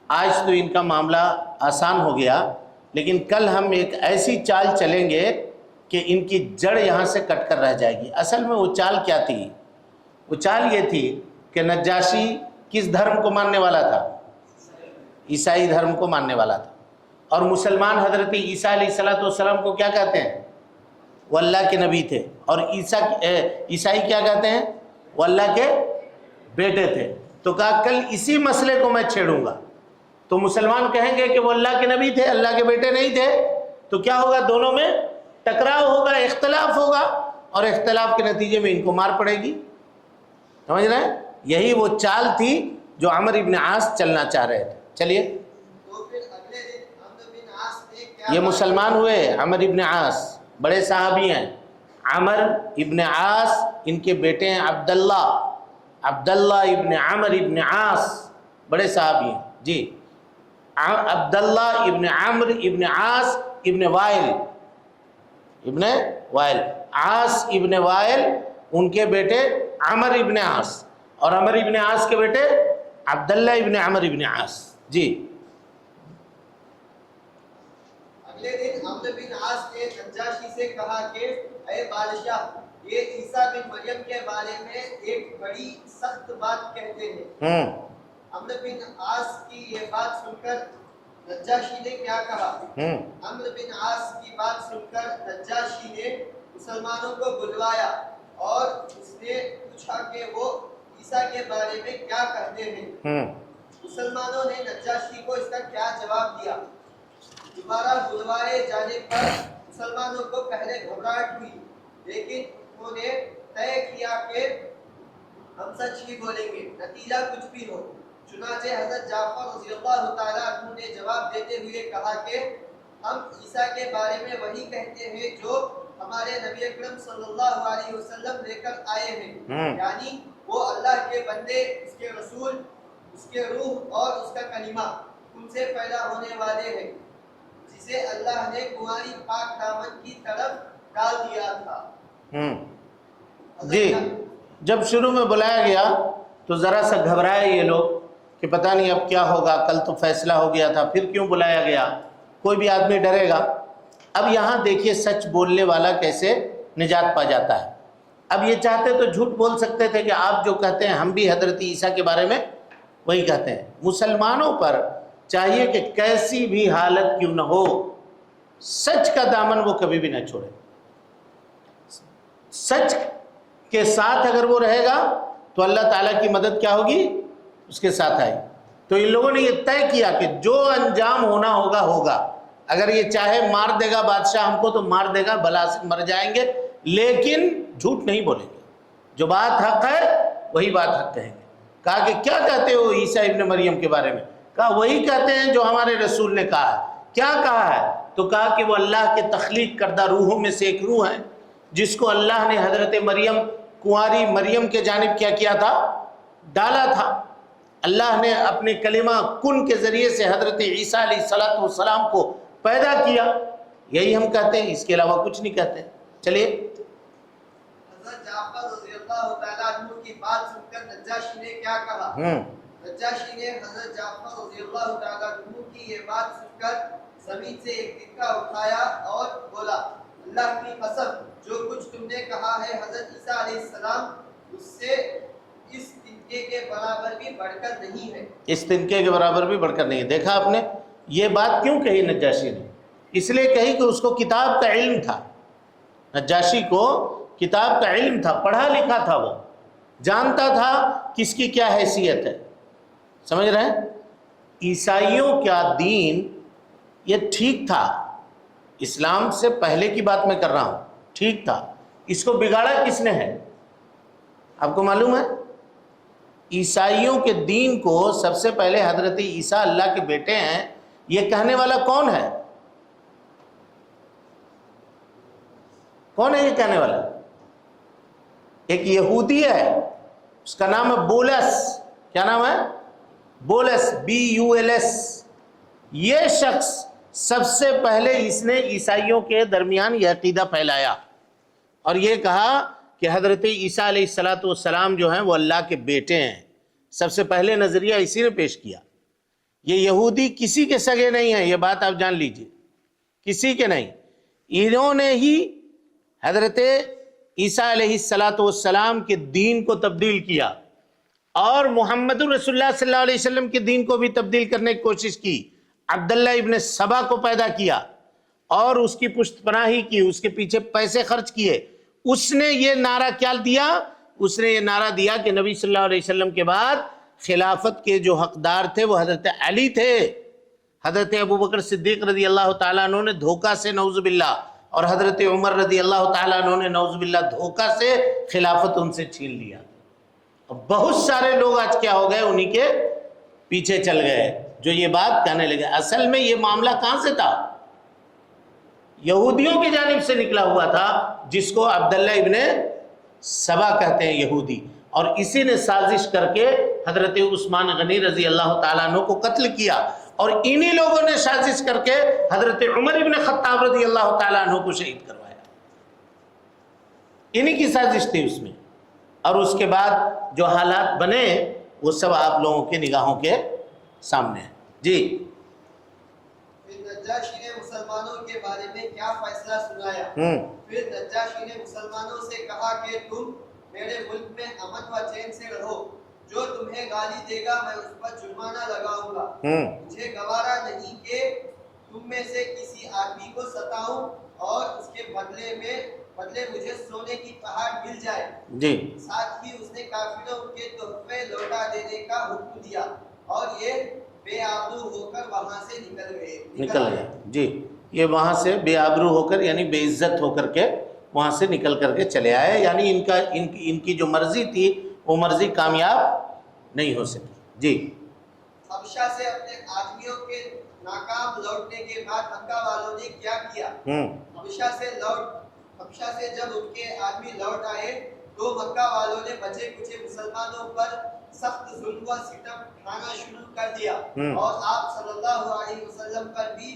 آج تو ان کا معاملہ آسان ہو گیا، لیکن کل ہم ایک ایسی چال چلیں گے کہ ان کی جڑ یہاں سے کٹ کر رہ جائے گی۔ اصل میں وہ چال کیا تھی؟ وہ چال یہ تھی کہ نجاشی کس دھرم کو ماننے والا تھا؟ عیسائی دھرم کو ماننے والا تھا، اور مسلمان حضرت عیسیٰ علیہ السلام کو کیا کہتے ہیں؟ وہ اللہ کے نبی تھے، اور عیسائی کیا کہتے ہیں؟ وہ اللہ کے بیٹے تھے۔ تو کہا کل اسی مسئلے کو میں چھیڑوں گا، تو مسلمان کہیں گے کہ وہ اللہ کے نبی تھے، اللہ کے بیٹے نہیں تھے، تو کیا ہوگا؟ دونوں میں ٹکراؤ ہوگا، اختلاف ہوگا، اور اختلاف کے نتیجے میں ان کو مار پڑے گی۔ سمجھ رہے ہیں؟ یہی وہ چال تھی جو عمرو بن عاص چلنا چاہ رہے تھے۔ چلیے، تو پھر اگلے دن عمرو بن عاص نے کیا؟ یہ مسلمان ہوئے عمرو بن عاص، بڑے صحابی ہیں۔ عمرو ابن عاص، ان کے بیٹے ہیں عبداللہ ابن عمرو ابن عاص، بڑے صحابی ہیں جی۔ عبداللہ ابن عمرو ابن عاص ابن وائل، عاص ابن وائل ان کے بیٹے عمرو ابن عاص، اور عمرو ابن عاص کے بیٹے عبداللہ ابن عمرو ابن عاص جی۔ اگلے دن عمرو بن عاص نے نجاشی سے کہا کہ اے بادشاہ، یہ عیسیٰ بن مریم کے بارے میں ایک بڑی سخت بات کہتے ہیں۔ عمرو بن عاص کی یہ بات سن کر نجاشی نے کیا کہا؟ عمرو بن عاص کی بات سن کر نجاشی نے مسلمانوں کو بلوایا اور اس نے پوچھا کہ وہ عیسیٰ کے بارے میں کیا کہتے ہیں؟ مسلمانوں نے نجاشی کو اس کا کیا جواب دیا؟ دوبارہ بلوائے جانے پر مسلمانوں کو پہلے گھبراہٹ ہوئی، لیکن انہوں نے طے کیا کہ ہم سچ ہی بولیں گے، نتیجہ کچھ بھی ہو۔ چنانچہ حضرت جعفر رضی اللہ تعالیٰ عنہ نے جواب دیتے ہوئے کہا کہ ہم عیسیٰ کے بارے میں وہی کہتے ہیں جو ہمارے نبی اکرم صلی اللہ علیہ وسلم لے کر آئے ہیں، یعنی وہ اللہ کے بندے، اس کے رسول، اس کے روح اور اس کا کلمہ ان سے پیدا ہونے والے ہیں، جسے اللہ نے کنواری پاک دامن کی طرف ڈال دیا تھا۔ جی، جب شروع میں بلایا گیا تو ذرا سا گھبرائے یہ لوگ کہ پتہ نہیں اب کیا ہوگا، کل تو فیصلہ ہو گیا تھا، پھر کیوں بلایا گیا، کوئی بھی آدمی ڈرے گا۔ اب یہاں دیکھیے سچ بولنے والا کیسے نجات پا جاتا ہے۔ اب یہ چاہتے تو جھوٹ بول سکتے تھے کہ آپ جو کہتے ہیں ہم بھی حضرت عیسیٰ کے بارے میں وہی کہتے ہیں۔ مسلمانوں پر چاہیے کہ کیسی بھی حالت کیوں نہ ہو، سچ کا دامن وہ کبھی بھی نہ چھوڑے۔ سچ کے ساتھ اگر وہ رہے گا تو اللہ تعالیٰ کی مدد کیا ہوگی؟ اس کے ساتھ آئی۔ تو ان لوگوں نے یہ طے کیا کہ جو انجام ہونا ہوگا ہوگا، اگر یہ چاہے مار دے گا بادشاہ ہم کو تو مار دے گا، بلا سے مر جائیں گے، لیکن جھوٹ نہیں بولیں گے، جو بات حق ہے وہی بات حق کہیں گے۔ کہا کہ کیا کہتے ہو عیسیٰ ابن مریم کے بارے میں؟ کہا وہی کہتے ہیں جو ہمارے رسول نے کہا ہے۔ کیا کہا ہے؟ تو کہا کہ وہ اللہ کے تخلیق کردہ روحوں میں سے ایک روح ہے، جس کو اللہ نے حضرت مریم، کنواری مریم کے جانب کیا کیا تھا؟ ڈالا تھا۔ اللہ نے اپنے کلمہ کن کے ذریعے سے حضرت عیسیٰ علیہ السلام کو پیدا کیا، یہی ہم کہتے ہیں، اس کے علاوہ کچھ نہیں کہتے۔ چلیے، حضرت جعفر رضی اللہ تعالیٰ عنہ کی بات سن کر نجاشی نے کیا کہا؟ نجاشی نے حضرت جعفر رضی اللہ تعالیٰ عنہ کی یہ بات سن کر زمین سے ایک تکہ اٹھایا اور بولا، اللہ کی قسم، جو کچھ تم نے کہا ہے حضرت عیسیٰ علیہ السلام اس سے اس تنکے کے برابر بھی بڑھ کر نہیں ہے۔ اس تنکے کے برابر بھی بڑھ کر نہیں ہے۔ دیکھا آپ نے یہ بات کیوں کہی نجاشی نے؟ اس لیے کہی کہ اس کو کتاب کا علم تھا۔ نجاشی کو کتاب کا علم تھا، پڑھا لکھا تھا، وہ جانتا تھا کس کی کیا حیثیت ہے۔ سمجھ رہے ہیں؟ عیسائیوں کا دین یہ ٹھیک تھا، اسلام سے پہلے کی بات میں کر رہا ہوں، ٹھیک تھا۔ اس کو بگاڑا کس نے ہے؟ آپ کو معلوم ہے؟ عیسائیوں کے دین کو سب سے پہلے حضرت عیسیٰ اللہ کے بیٹے ہیں یہ کہنے والا کون ہے؟ کون ہے یہ کہنے والا؟ ایک یہودی ہے، اس کا نام ہے بولس۔ کیا نام ہے؟ بولس، BULS۔ یہ شخص سب سے پہلے اس نے عیسائیوں کے درمیان یہ عقیدہ پھیلایا اور یہ کہا کہ حضرت عیسیٰ علیہ السلام جو ہیں وہ اللہ کے بیٹے ہیں۔ سب سے پہلے نظریہ اسی نے پیش کیا۔ یہ یہودی کسی کے سگے نہیں ہیں، یہ بات آپ جان لیجئے، کسی کے نہیں۔ انہوں نے ہی حضرت عیسیٰ علیہ السلام کے دین کو تبدیل کیا اور محمد رسول اللہ صلی اللہ علیہ وسلم کے دین کو بھی تبدیل کرنے کی کوشش کی۔ عبداللہ ابن سبا کو پیدا کیا اور اس کی پشت پناہی کی، اس کے پیچھے پیسے خرچ کیے۔ اس نے یہ نعرہ کیا دیا؟ اس نے یہ نعرہ دیا کہ نبی صلی اللہ علیہ وسلم کے بعد خلافت کے جو حقدار تھے وہ حضرت علی تھے۔ حضرت ابوبکر صدیق رضی اللہ تعالیٰ عنہ نے دھوکہ سے نعوذ باللہ، اور حضرت عمر رضی اللہ تعالیٰ عنہ نے نعوذ باللہ دھوکہ سے خلافت ان سے چھین لیا۔ بہت سارے لوگ آج کیا ہو گئے؟ انہی کے پیچھے چل گئے جو یہ بات کہنے لگے۔ اصل میں یہ معاملہ کہاں سے تھا؟ یہودیوں کی جانب سے نکلا ہوا تھا، جس کو عبداللہ ابن سبا کہتے ہیں، یہودی، اور اسی نے سازش کر کے حضرت عثمان غنی رضی اللہ تعالیٰ عنہ کو قتل کیا، اور انہی لوگوں نے سازش کر کے حضرت عمر ابن خطاب رضی اللہ تعالیٰ عنہ کو شہید کروایا۔ انہی کی سازش تھی اس میں، اور اس کے بعد جو حالات بنے وہ سب آپ لوگوں کے نگاہوں کے سامنے ہیں۔ جی، پھر نجاشی نے مسلمانوں کے بارے میں کیا فیصلہ سنایا؟ پھر نجاشی نے مسلمانوں سے کہا کہ تم میرے ملک میں امن و چین سے رہو، جو تمہیں گالی دے گا میں اس پر جرمانہ لگاؤں گا۔ مجھے گوارا نہیں کہ تم میں سے کسی آدمی کو ستاؤں اور اس کے بدلے میں بدلے مجھے سونے کی پہاڑ مل جائے۔ جی ساتھ ہی اس نے کافروں کے تحفے لوٹا دینے کا حکم دیا اور یہ بے آبرو ہو کر وہاں سے نکل گئے۔ جی یہ وہاں سے بے آبرو ہو کر یعنی بے عزت ہو کر کے وہاں سے نکل کر کے چلے آئے، یعنی ان کی جو مرضی تھی وہ مرضی کامیاب نہیں ہو سکی۔ جی حبشہ سے اپنے آدمیوں کے ناکام لوٹنے کے بعد مکہ والوں نے کیا کیا؟ حبشہ سے جب ان کے آدمی لوٹ آئے تو مکہ والوں نے بچے کچے مسلمانوں پر سخت ظلم و ستم ڈھانا شروع کر دیا اور آپ صلی اللہ علیہ وسلم پر بھی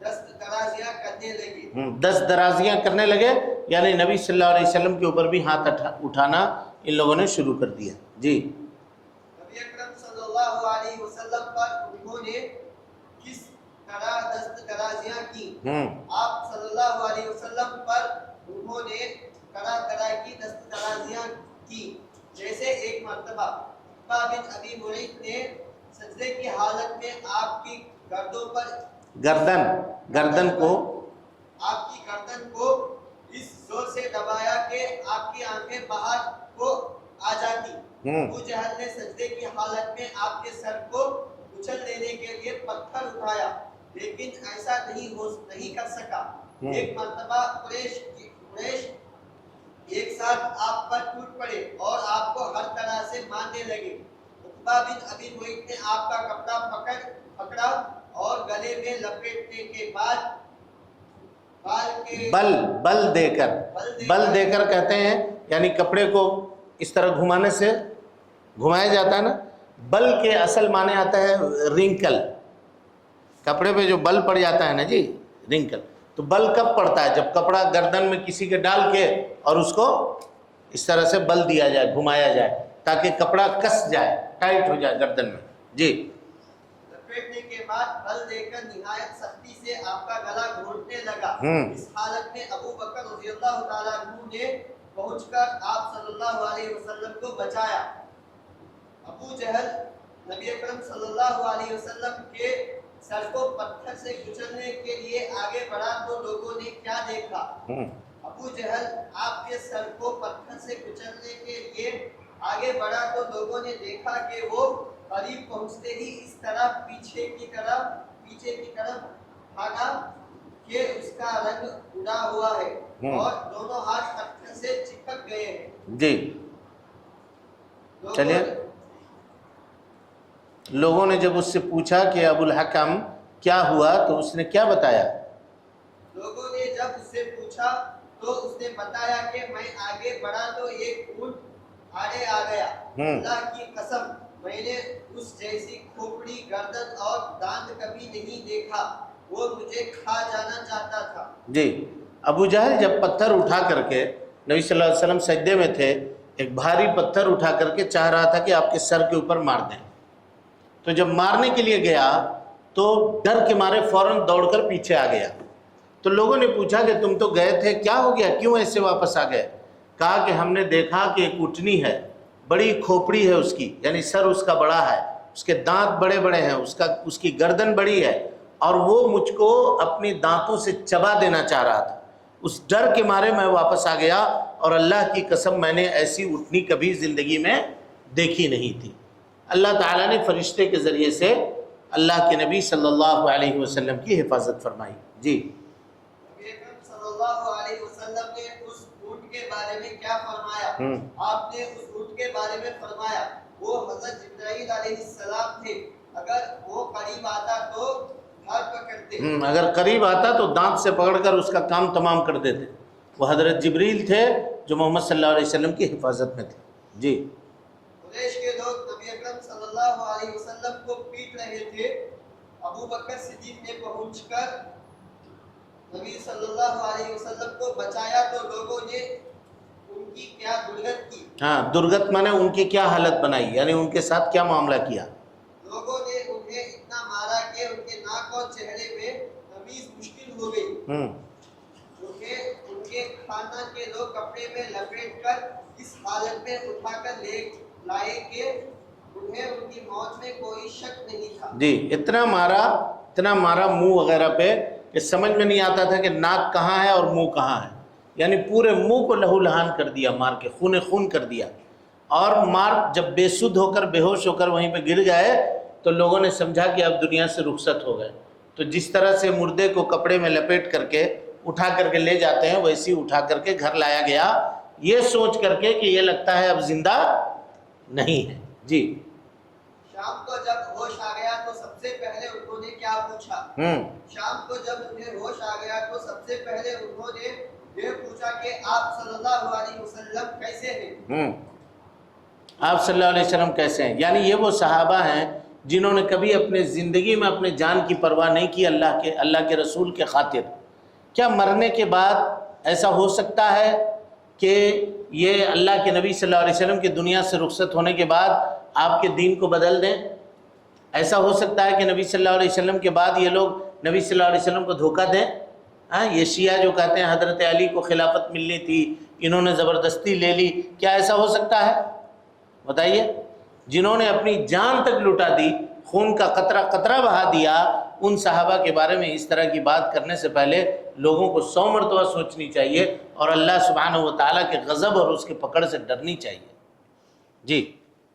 دست درازیاں کرنے لگے۔ دست درازیاں کرنے لگے یعنی نبی صلی اللہ علیہ وسلم کے اوپر بھی ہاتھ اٹھانا ان لوگوں نے شروع کر دیا۔ جی نبی اکرم صلی اللہ علیہ وسلم پر انہوں نے کس طرح دست درازیاں کی؟ آپ صلی اللہ علیہ وسلم پر انہوں نے طرح طرح کی دست درازیاں کی، جیسے ایک مرتبہ عقبہ بن ابی معیط نے سجدے کی حالت میں آپ کی گردوں پر گردن کو اس زور سے دبایا کہ آپ کی آنکھیں باہر کو آ جاتی۔ ابو جہل نے سجدے کی حالت میں آپ کے سر کو کچل دینے کے لیے پتھر اٹھایا لیکن ایسا نہیں کر سکا۔ ایک مرتبہ قریش ایک ساتھ آپ پر ٹوٹ پڑے اور آپ کو ہر طرح سے مارنے لگے۔ عقبہ بن ابی معیط نے آپ کا کپڑا پکڑا اور گلے میں لپیٹنے کے بعد بل دے کر کہتے ہیں یعنی کپڑے کو اس طرح گھمانے سے گھمایا جاتا ہے نا، بل کے اصل معنی آتا ہے رنکل، کپڑے پہ جو بل پڑ جاتا ہے نا جی رنکل، تو بل کب پڑتا ہے؟ جب کپڑا گردن میں کسی کے ڈال کے اور اس کو اس طرح سے بل دیا جائے، گھمایا جائے تاکہ کپڑا کس جائے، ٹائٹ ہو جائے گردن میں۔ جی لپیٹنے کے بعد بل دے کر نہایت سختی سے آپ کا گلا گھونٹنے لگا۔ اس حالت میں ابو بکر رضی اللہ تعالیٰ عنہ نے پہنچ کر آپ صلی اللہ علیہ وسلم کو بچایا۔ ابو جہل نبی اکرم صلی اللہ علیہ وسلم کے سر کو پتھر سے کچلنے کے لیے آگے بڑھا تو لوگوں نے کیا دیکھا؟ ابو جہل آپ کے سر کو پتھر سے کچلنے کے لیے آگے بڑھا تو لوگوں نے دیکھا کہ وہ قریب پہنچتے ہی اس طرح پیچھے کی طرف بھاگا کہ اس کا رنگ اڑا ہوا ہے اور دونوں ہاتھ پتھر سے چپک گئے ہیں۔ جی چلیے، لوگوں نے جب اس سے پوچھا کہ ابو الحکم کیا ہوا تو اس نے کیا بتایا؟ لوگوں نے جب اس سے پوچھا تو اس نے بتایا کہ میں آگے بڑھا تو ایک اونٹ آگے آ گیا، اللہ کی قسم میں نے اس جیسی کھوپڑی گردن اور دانت کبھی نہیں دیکھا، وہ مجھے کھا جانا چاہتا تھا۔ جی ابو جہل جب پتھر اٹھا کر کے نبی صلی اللہ علیہ وسلم سجدے میں تھے، ایک بھاری پتھر اٹھا کر کے چاہ رہا تھا کہ آپ کے سر کے اوپر مار دیں، تو جب مارنے کے لیے گیا تو ڈر کے مارے فوراً دوڑ کر پیچھے آ گیا۔ تو لوگوں نے پوچھا کہ تم تو گئے تھے، کیا ہو گیا، کیوں ایسے واپس آ گئے؟ کہا کہ ہم نے دیکھا کہ ایک اٹھنی ہے، بڑی کھوپڑی ہے اس کی، یعنی سر اس کا بڑا ہے، اس کے دانت بڑے بڑے ہیں، اس کی گردن بڑی ہے، اور وہ مجھ کو اپنی دانتوں سے چبا دینا چاہ رہا تھا۔ اس ڈر کے مارے میں واپس آ گیا، اور اللہ کی قسم میں نے ایسی اٹھنی کبھی زندگی میں دیکھی نہیں تھی۔ اللہ تعالیٰ نے فرشتے کے ذریعے سے اللہ کے نبی صلی اللہ علیہ وسلم کی حفاظت فرمائی۔ جی نبی اکرم صلی اللہ علیہ وسلم نے اس اونٹ کے بارے میں کیا فرمایا؟ آپ نے اس اونٹ کے بارے میں فرمایا وہ حضرت جبرائیل علیہ السلام تھے، اگر وہ قریب آتا تو دھار پکڑتے، اگر قریب آتا تو دانت سے پکڑ کر اس کا کام تمام کر دیتے۔ وہ حضرت جبریل تھے جو محمد صلی اللہ علیہ وسلم کی حفاظت میں تھے۔ جی قریش کے لوگ نبی اکرم صلی اللہ علیہ وسلم کو پیٹ رہے تھے، ابو بکر صدیق نے پہنچ کر نبی صلی اللہ علیہ وسلم کو بچایا تو لوگوں نے ان کی کیا درگت کی؟ درگت مانے ان کی کیا حالت بنائی، یعنی ان کے ساتھ کیا معاملہ کیا؟ لوگوں نے انہیں اتنا مارا کہ ان کے ناک اور چہرے میں تمیز مشکل ہو گئی۔ ان کے خاندان کے لوگ کپڑے میں لپیٹ کر اس حالت میں اٹھا کر لے لائے کہ انہیں ان کی موت میں کوئی شک نہیں تھا۔ جی اتنا مارا منہ وغیرہ پہ کہ سمجھ میں نہیں آتا تھا کہ ناک کہاں ہے اور منہ کہاں ہے، یعنی پورے منہ کو لہو لہان کر دیا مار کے، خون خون کر دیا، اور مار جب بے سدھ ہو کر بے ہوش ہو کر وہیں پہ گر گئے تو لوگوں نے سمجھا کہ اب دنیا سے رخصت ہو گئے۔ تو جس طرح سے مردے کو کپڑے میں لپیٹ کر کے اٹھا کر کے لے جاتے ہیں، ویسی اٹھا کر کے گھر لایا گیا، یہ سوچ کر کے کہ یہ لگتا ہے اب زندہ نہیں ہے۔ جی شام کو جب ہوش آ گیا تو سب سے پہلے انہوں نے کیا پوچھا؟ شام کو جب انہیں ہوش آ گیا تو سب سے پہلے انہوں نے یہ پوچھا کہ آپ صلی اللہ علیہ وسلم کیسے ہیں؟ آپ صلی اللہ علیہ وسلم کیسے ہیں؟ یعنی یہ وہ صحابہ ہیں جنہوں نے کبھی اپنے زندگی میں اپنے جان کی پرواہ نہیں کی اللہ کے رسول کے خاطر۔ کیا مرنے کے بعد ایسا ہو سکتا ہے کہ یہ اللہ کے نبی صلی اللہ علیہ وسلم کی دنیا سے رخصت ہونے کے بعد آپ کے دین کو بدل دیں؟ ایسا ہو سکتا ہے کہ نبی صلی اللہ علیہ وسلم کے بعد یہ لوگ نبی صلی اللہ علیہ وسلم کو دھوکہ دیں؟ یہ شیعہ جو کہتے ہیں حضرت علی کو خلافت ملنی تھی، انہوں نے زبردستی لے لی، کیا ایسا ہو سکتا ہے؟ بتائیے۔ جنہوں نے اپنی جان تک لٹا دی، خون کا قطرہ قطرہ بہا دیا، ان صحابہ کے بارے میں اس طرح کی بات کرنے سے پہلے لوگوں کو 100 مرتبہ سوچنی چاہیے اور اللہ سبحانہ و تعالیٰ کے غضب اور اس کے پکڑ سے ڈرنی چاہیے۔ جی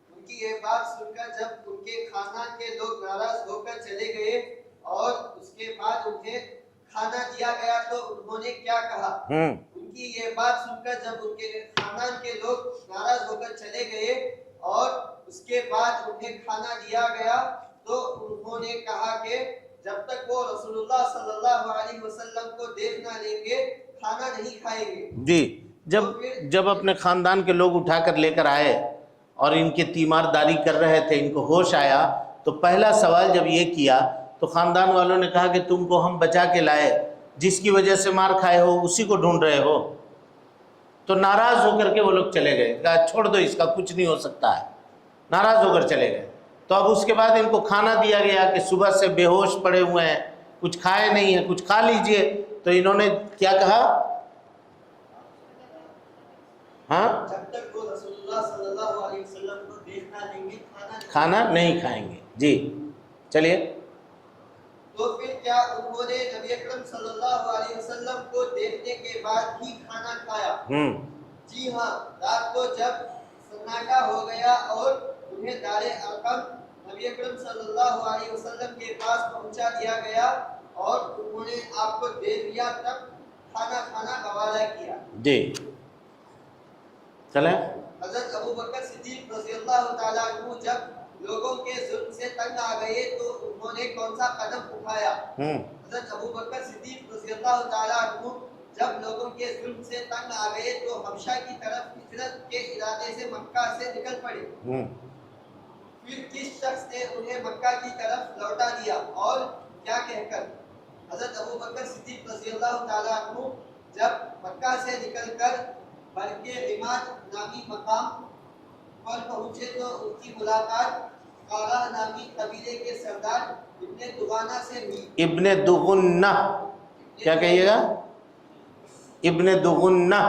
ان کی یہ بات سن کر جب ان کے خاندان کے لوگ ناراض ہو کر چلے گئے اور اس کے بعد انہیں کھانا دیا گیا تو انہوں نے کیا کہا؟ ان کی یہ بات سن کر جب ان کے خاندان کے لوگ ناراض ہو کر چلے گئے اور اس کے بعد انہیں کھانا دیا گیا تو انہوں نے کہا کہ جب تک وہ رسول اللہ صلی اللہ علیہ وسلم کو دیکھ نہ لیں گے کھانا نہیں کھائیں گے۔ جی جب اپنے خاندان کے لوگ اٹھا کر لے کر آئے اور ان کے تیمار داری کر رہے تھے، ان کو ہوش آیا تو پہلا سوال جب یہ کیا تو خاندان والوں نے کہا کہ تم کو ہم بچا کے لائے، جس کی وجہ سے مار کھائے ہو اسی کو ڈھونڈ رہے ہو۔ تو ناراض ہو کر کے وہ لوگ چلے گئے، کہا چھوڑ دو، اس کا کچھ نہیں ہو سکتا ہے، ناراض ہو کر چلے گئے۔ تو اب اس کے بعد ان کو کھانا دیا گیا کہ صبح سے بے ہوش پڑے ہوئے ہیں، کچھ کھائے نہیں ہیں، کچھ کھا لیجئے۔ تو انہوں نے کیا کہا؟ جب تک وہ رسول اللہ صلی اللہ علیہ وسلم کو دیکھ نہ لیں گے کھانا نہیں کھائیں گے۔ جی چلیے۔ تو پھر کیا انہوں نے نبی اکرم صلی اللہ علیہ وسلم کو دیکھنے کے بعد ہی کھانا کھایا؟ جی ہاں، رات کو جب سناٹا ہو گیا اور انہیں دار ارقم نبی اکرم صلی اللہ علیہ وسلم کے پاس پہنچا دیا گیا اور انہوں نے آپ کو دیر لیا تک کھانا کھانا حوالہ کیا۔ جی چلیں۔ حضرت ابو بکر صدیق رضی اللہ تعالیٰ عنہ جب لوگوں کے ظلم سے تنگ آ گئے تو انہوں نے کون سا قدم اٹھایا؟ حضرت ابو بکر صدیق رضی اللہ تعالیٰ عنہ جب لوگوں کے ظلم سے تنگ آ گئے تو حبشہ کی طرف ہجرت کے ارادے سے مکہ سے نکل پڑے۔ پھر کس شخص نے انہیں مکہ کی طرف لوٹا دیا اور کیا کہہ کر؟ حضرت ابو بکر صدیق رضی اللہ تعالیٰ عنہ جب مکہ سے نکل کر برکے غماد نامی مقام پر پہنچے تو ان کی ملاقات قارہ نامی قبیلے کے سردار ابن دغنہ سے ہوئی۔ ابن دغنہ، کیا کہیے گا؟ ابن دغنہ،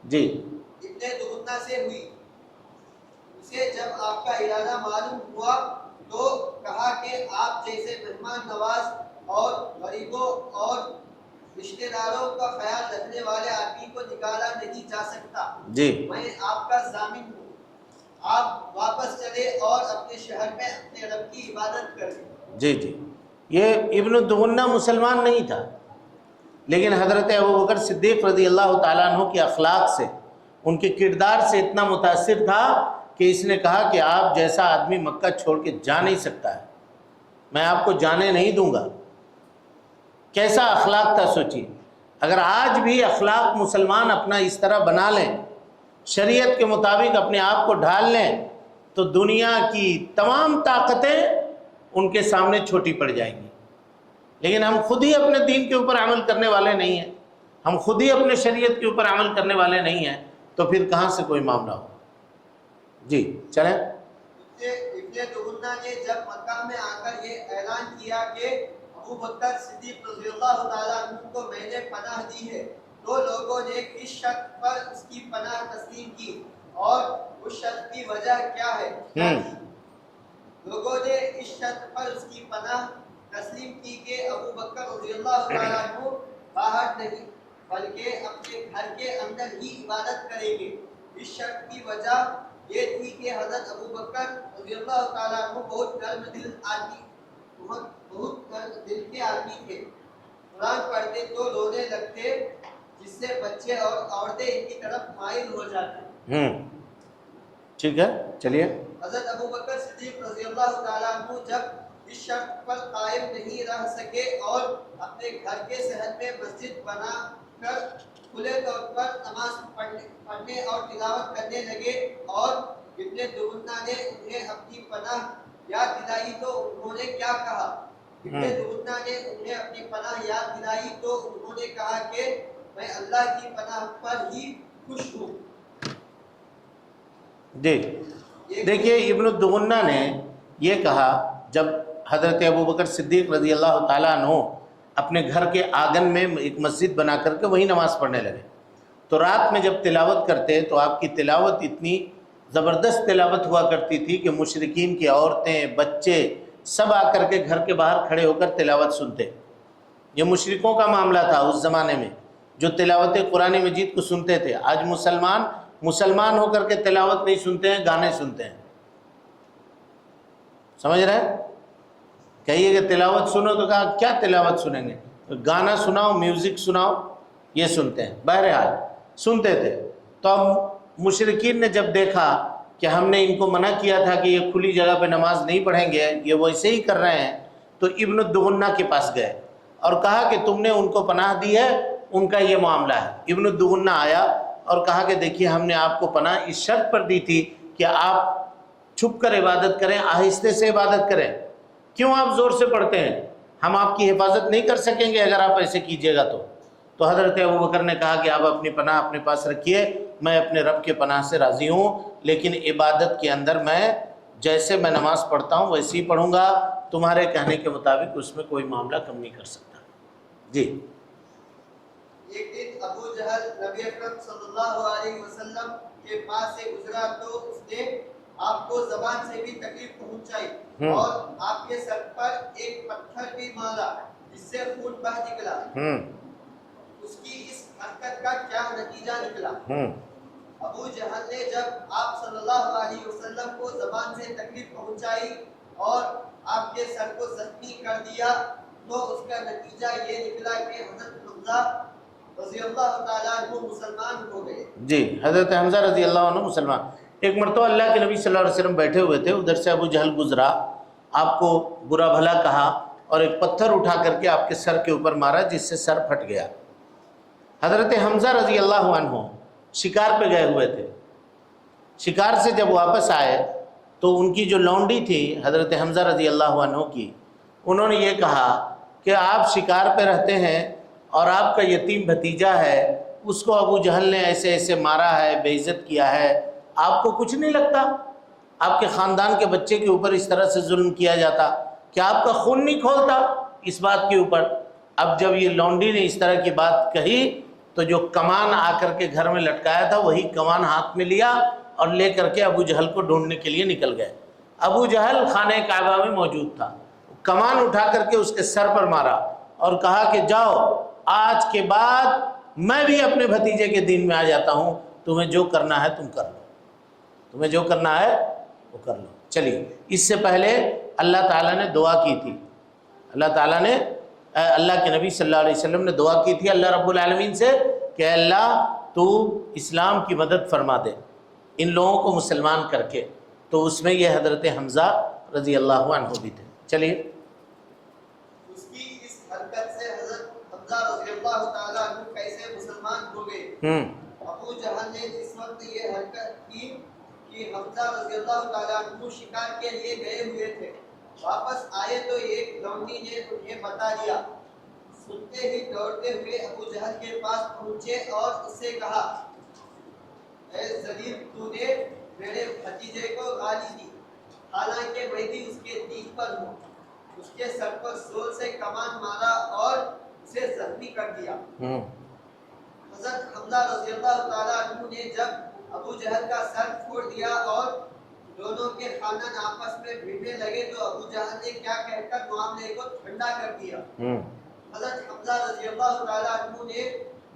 جی ابن دغنہ سے ہوئی۔ اسے جب آپ کا ارادہ معلوم ہوا تو کہا کہ آپ جیسے مہمان نواز اور غریبوں اور رشتہ داروں کا خیال رکھنے والے آدمی کو نکالا نہیں جا سکتا۔ جی میں آپ کا ضامن ہوں، آپ واپس چلے اور اپنے شہر میں اپنے رب کی عبادت کریں۔ جی جی، یہ ابن دغنہ مسلمان نہیں تھا، لیکن حضرت ابو بکر صدیق رضی اللہ تعالیٰ عنہ کے اخلاق سے، ان کے کردار سے اتنا متاثر تھا کہ اس نے کہا کہ آپ جیسا آدمی مکہ چھوڑ کے جا نہیں سکتا ہے، میں آپ کو جانے نہیں دوں گا۔ کیسا اخلاق تھا سوچیے۔ اگر آج بھی اخلاق مسلمان اپنا اس طرح بنا لیں، شریعت کے مطابق اپنے آپ کو ڈھال لیں، تو دنیا کی تمام طاقتیں ان کے سامنے چھوٹی پڑ جائیں گی۔ لیکن ہم خود ہی اپنے دین کے اوپر عمل کرنے والے نہیں ہیں، ہم خود ہی اپنے شریعت کے اوپر عمل کرنے والے نہیں ہیں، تو پھر کہاں سے کوئی معاملہ ہو۔ جی چلیں۔ ابن دغنہ نے جب مکہ میں آ کر یہ اعلان کیا کہ ابو بکر صدیق رضی اللہ تعالیٰ عنہ کو میں نے پناہ دی ہے، تو لوگوں نے کس شرط پر اس کی پناہ تسلیم کی اور اس شرط کی وجہ کیا ہے؟ لوگوں نے اس شرط پر اس کی پناہ تسلیم کی کہ ابو بکر رضی اللہ تعالیٰ عنہ باہر نہیں بلکہ اپنے گھر کے اندر ہی عبادت کریں گے۔ اس شرط کی وجہ یہ تھی کہ حضرت ابو بکر رضی اللہ تعالیٰ عنہ بہت نرم دل کے آدمی تھے۔ قرآن پڑھتے تو رونے لگتے، جس سے بچے اور عورتیں ان کی طرف مائل ہو جاتے۔ ٹھیک ہے، چلیے۔ حضرت ابو بکر صدیق رضی اللہ تعالیٰ عنہ جب اس شرط پر قائم نہیں رہ سکے اور اپنے گھر کے صحن میں مسجد بنا کر کھلے طور پر نماز پڑھنے اور تلاوت کرنے لگے، اور ابن دغنہ نے انہیں اپنی پناہ یاد دلائی تو انہوں نے کیا کہا؟ ابن دغنہ نے انہیں اپنی پناہ یاد دلائی تو انہوں نے کہا کہ میں اللہ کی پناہ پر ہی خوش ہوں۔ جی دیکھیے، ابن الدغنہ نے یہ کہا جب حضرت ابو بکر صدیق رضی اللہ تعالیٰ عنہ اپنے گھر کے آنگن میں ایک مسجد بنا کر کے وہی نماز پڑھنے لگے، تو رات میں جب تلاوت کرتے تو آپ کی تلاوت اتنی زبردست تلاوت ہوا کرتی تھی کہ مشرکین کی عورتیں، بچے سب آ کر کے گھر کے باہر کھڑے ہو کر تلاوت سنتے۔ یہ مشرکوں کا معاملہ تھا اس زمانے میں، جو تلاوت قرآن مجید کو سنتے تھے۔ آج مسلمان ہو کر کے تلاوت نہیں سنتے ہیں، گانے سنتے ہیں۔ سمجھ رہے ہیں؟ کہیے کہ تلاوت سنو تو کہا کیا تلاوت سنیں گے، گانا سناؤ، میوزک سناؤ، یہ سنتے ہیں۔ بہرحال سنتے تھے، تو اب مشرکین نے جب دیکھا کہ ہم نے ان کو منع کیا تھا کہ یہ کھلی جگہ پہ نماز نہیں پڑھیں گے، یہ ویسے ہی کر رہے ہیں، تو ابن الدغنہ کے پاس گئے اور کہا کہ تم نے ان کو پناہ دی ہے، ان کا یہ معاملہ ہے۔ ابن الدغنہ آیا اور کہا کہ دیکھیے ہم نے آپ کو پناہ اس شرط پر دی تھی کہ آپ چھپ کر عبادت کریں، آہستہ سے عبادت کریں، کیوں آپ زور سے پڑھتے ہیں؟ ہم آپ کی حفاظت نہیں کر سکیں گے اگر آپ ایسے کیجیے گا تو حضرت ابو بکر نے کہا کہ آپ اپنی پناہ اپنے پاس رکھیے، میں اپنے رب کے پناہ سے راضی ہوں، لیکن عبادت کے اندر میں جیسے میں نماز پڑھتا ہوں ویسے ہی پڑھوں گا، تمہارے کہنے کے مطابق اس میں کوئی معاملہ کم نہیں کر سکتا۔ جی ایک دن ابو جہل نبی اکرم صلی اللہ علیہ وسلم کے پاس سے گزرا تو اس نے آپ کو زبان سے بھی تکلیف پہنچائی اور آپ کے سر پر ایک پتھر بھی مارا جس سے خون بہہ نکلا۔ اس کی اس حرکت کا کیا نتیجہ نکلا؟ ابو جہل نے جب آپ صلی اللہ علیہ وسلم کو زبان سے تکلیف پہنچائی اور آپ کے سر کو زخمی کر دیا تو اس کا نتیجہ یہ نکلا کہ حضرت حمزہ رضی اللہ تعالیٰ عنہ مسلمان ہو گئے۔ جی، حضرت حمزہ رضی اللہ عنہ مسلمان۔ ایک مرتبہ اللہ کے نبی صلی اللہ علیہ وسلم بیٹھے ہوئے تھے، ادھر سے ابو جہل گزرا، آپ کو برا بھلا کہا اور ایک پتھر اٹھا کر کے آپ کے سر کے اوپر مارا جس سے سر پھٹ گیا۔ حضرت حمزہ رضی اللہ عنہ شکار پہ گئے ہوئے تھے، شکار سے جب واپس آئے تو ان کی جو لونڈی تھی حضرت حمزہ رضی اللہ عنہ کی، انہوں نے یہ کہا کہ آپ شکار پہ رہتے ہیں اور آپ کا یتیم بھتیجا ہے، اس کو ابو جہل نے ایسے ایسے مارا ہے، بے عزت کیا ہے، آپ کو کچھ نہیں لگتا؟ آپ کے خاندان کے بچے کے اوپر اس طرح سے ظلم کیا جاتا، کیا آپ کا خون نہیں کھولتا اس بات کے اوپر؟ اب جب یہ لونڈی نے اس طرح کی بات کہی تو جو کمان آ کر کے گھر میں لٹکایا تھا وہی کمان ہاتھ میں لیا اور لے کر کے ابو جہل کو ڈھونڈنے کے لیے نکل گئے۔ ابو جہل خانہ کعبہ میں موجود تھا، کمان اٹھا کر کے اس کے سر پر مارا اور کہا کہ جاؤ، آج کے بعد میں بھی اپنے بھتیجے کے دین میں آ جاتا ہوں، تمہیں جو کرنا ہے تم کر لو، تمہیں جو کرنا ہے وہ کر لو۔ چلیے، اس سے پہلے اللہ تعالیٰ نے دعا کی تھی، اللہ کے نبی صلی اللہ علیہ وسلم نے دعا کی تھی اللہ رب العالمین سے کہ اللہ تو اسلام کی مدد فرما دے ان لوگوں کو مسلمان کر کے، تو اس میں یہ حضرت حمزہ رضی اللہ عنہ بھی تھے۔ چلیے، اس کی اس حرکت سے حضرت حمزہ رضی اللہ تعالیٰ عنہ کیسے مسلمان ہو گئے؟ ابو جہل نے جس وقت یہ حرکت کی کہ حمزہ رضی اللہ تعالیٰ عنہ شکار کے لیے گئے ہوئے تھے، واپس آئے تو ایک لونڈی نے انہیں بتا دیا۔ سنتے ہی دوڑتے ہوئے ابو جہل کے پاس پہنچے اور اس سے کہا، اے ذلیل، تو نے میرے بھتیجے کو گالی دی، حالانکہ میں بھی اس کے دین پر ہوں۔ اس کے سر پر زور سے کمان مارا اور اسے زخمی کر دیا۔ حضرت حمزہ رضی اللہ تعالیٰ عنہ نے جب ابو جہل کا سر پھوڑ دیا اور دونوں کے خاندان آپس میں بھیڑنے لگے تو ابو جہل نے کیا کہہ کر معاملے کو ٹھنڈا کر دیا۔ حضرت حمزہ رضی اللہ تعالیٰ عنہ نے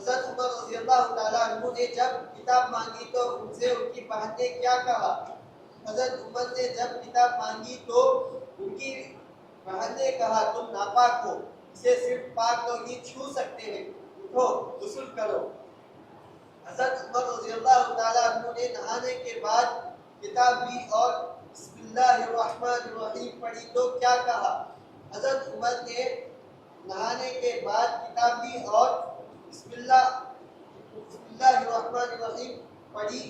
حضرت عمر رضی اللہ تعالیٰ عنہ نے جب کتاب مانگی تو ان سے ان کی بہن نے کیا کہا؟ حضرت عمر نے جب کتاب مانگی تو ان کی بہن نے کہا تم ناپاک ہو، اسے صرف پاک لوگ ہی چھو سکتے ہیں، اٹھو غسل کرو۔ حضرت عمر رضی اللہ تعالیٰ عنہ نے نہانے کے بعد کتاب لی اور بسم اللہ الرحمن الرحیم پڑھی تو کیا کہا؟ حضرت عمر نے نہانے کے بعد کتاب لی اور بسم اللہ الرحمن الرحیم پڑھی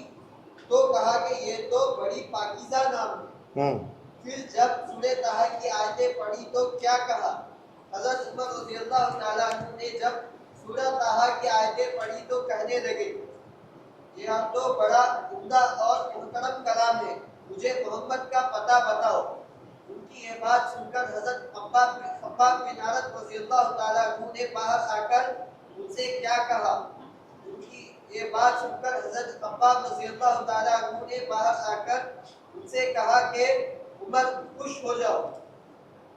تو کہا کہ یہ تو بڑی پاکیزہ نام ہے۔ پھر جب سورہ طٰہٰ کی آیتیں پڑھی تو کیا کہا؟ حضرت عمر رضی اللہ تعالیٰ عنہ نے جب سورہ طٰہٰ کی آیتیں پڑھی تو کہنے لگے یہ تو بڑا عمدہ اور محترم کلام ہے، مجھے محمد کا پتہ بتاؤ۔ ان کی یہ بات سن کر حضرت خباب بن عرت رضی اللہ تعالیٰ عنہ نے باہر آ کر ان سے کیا کہا؟ ان کی یہ بات سن کر حضرت خباب رضی اللہ تعالیٰ عنہ نے باہر آ کر ان سے کہا کہ عمر خوش ہو جاؤ،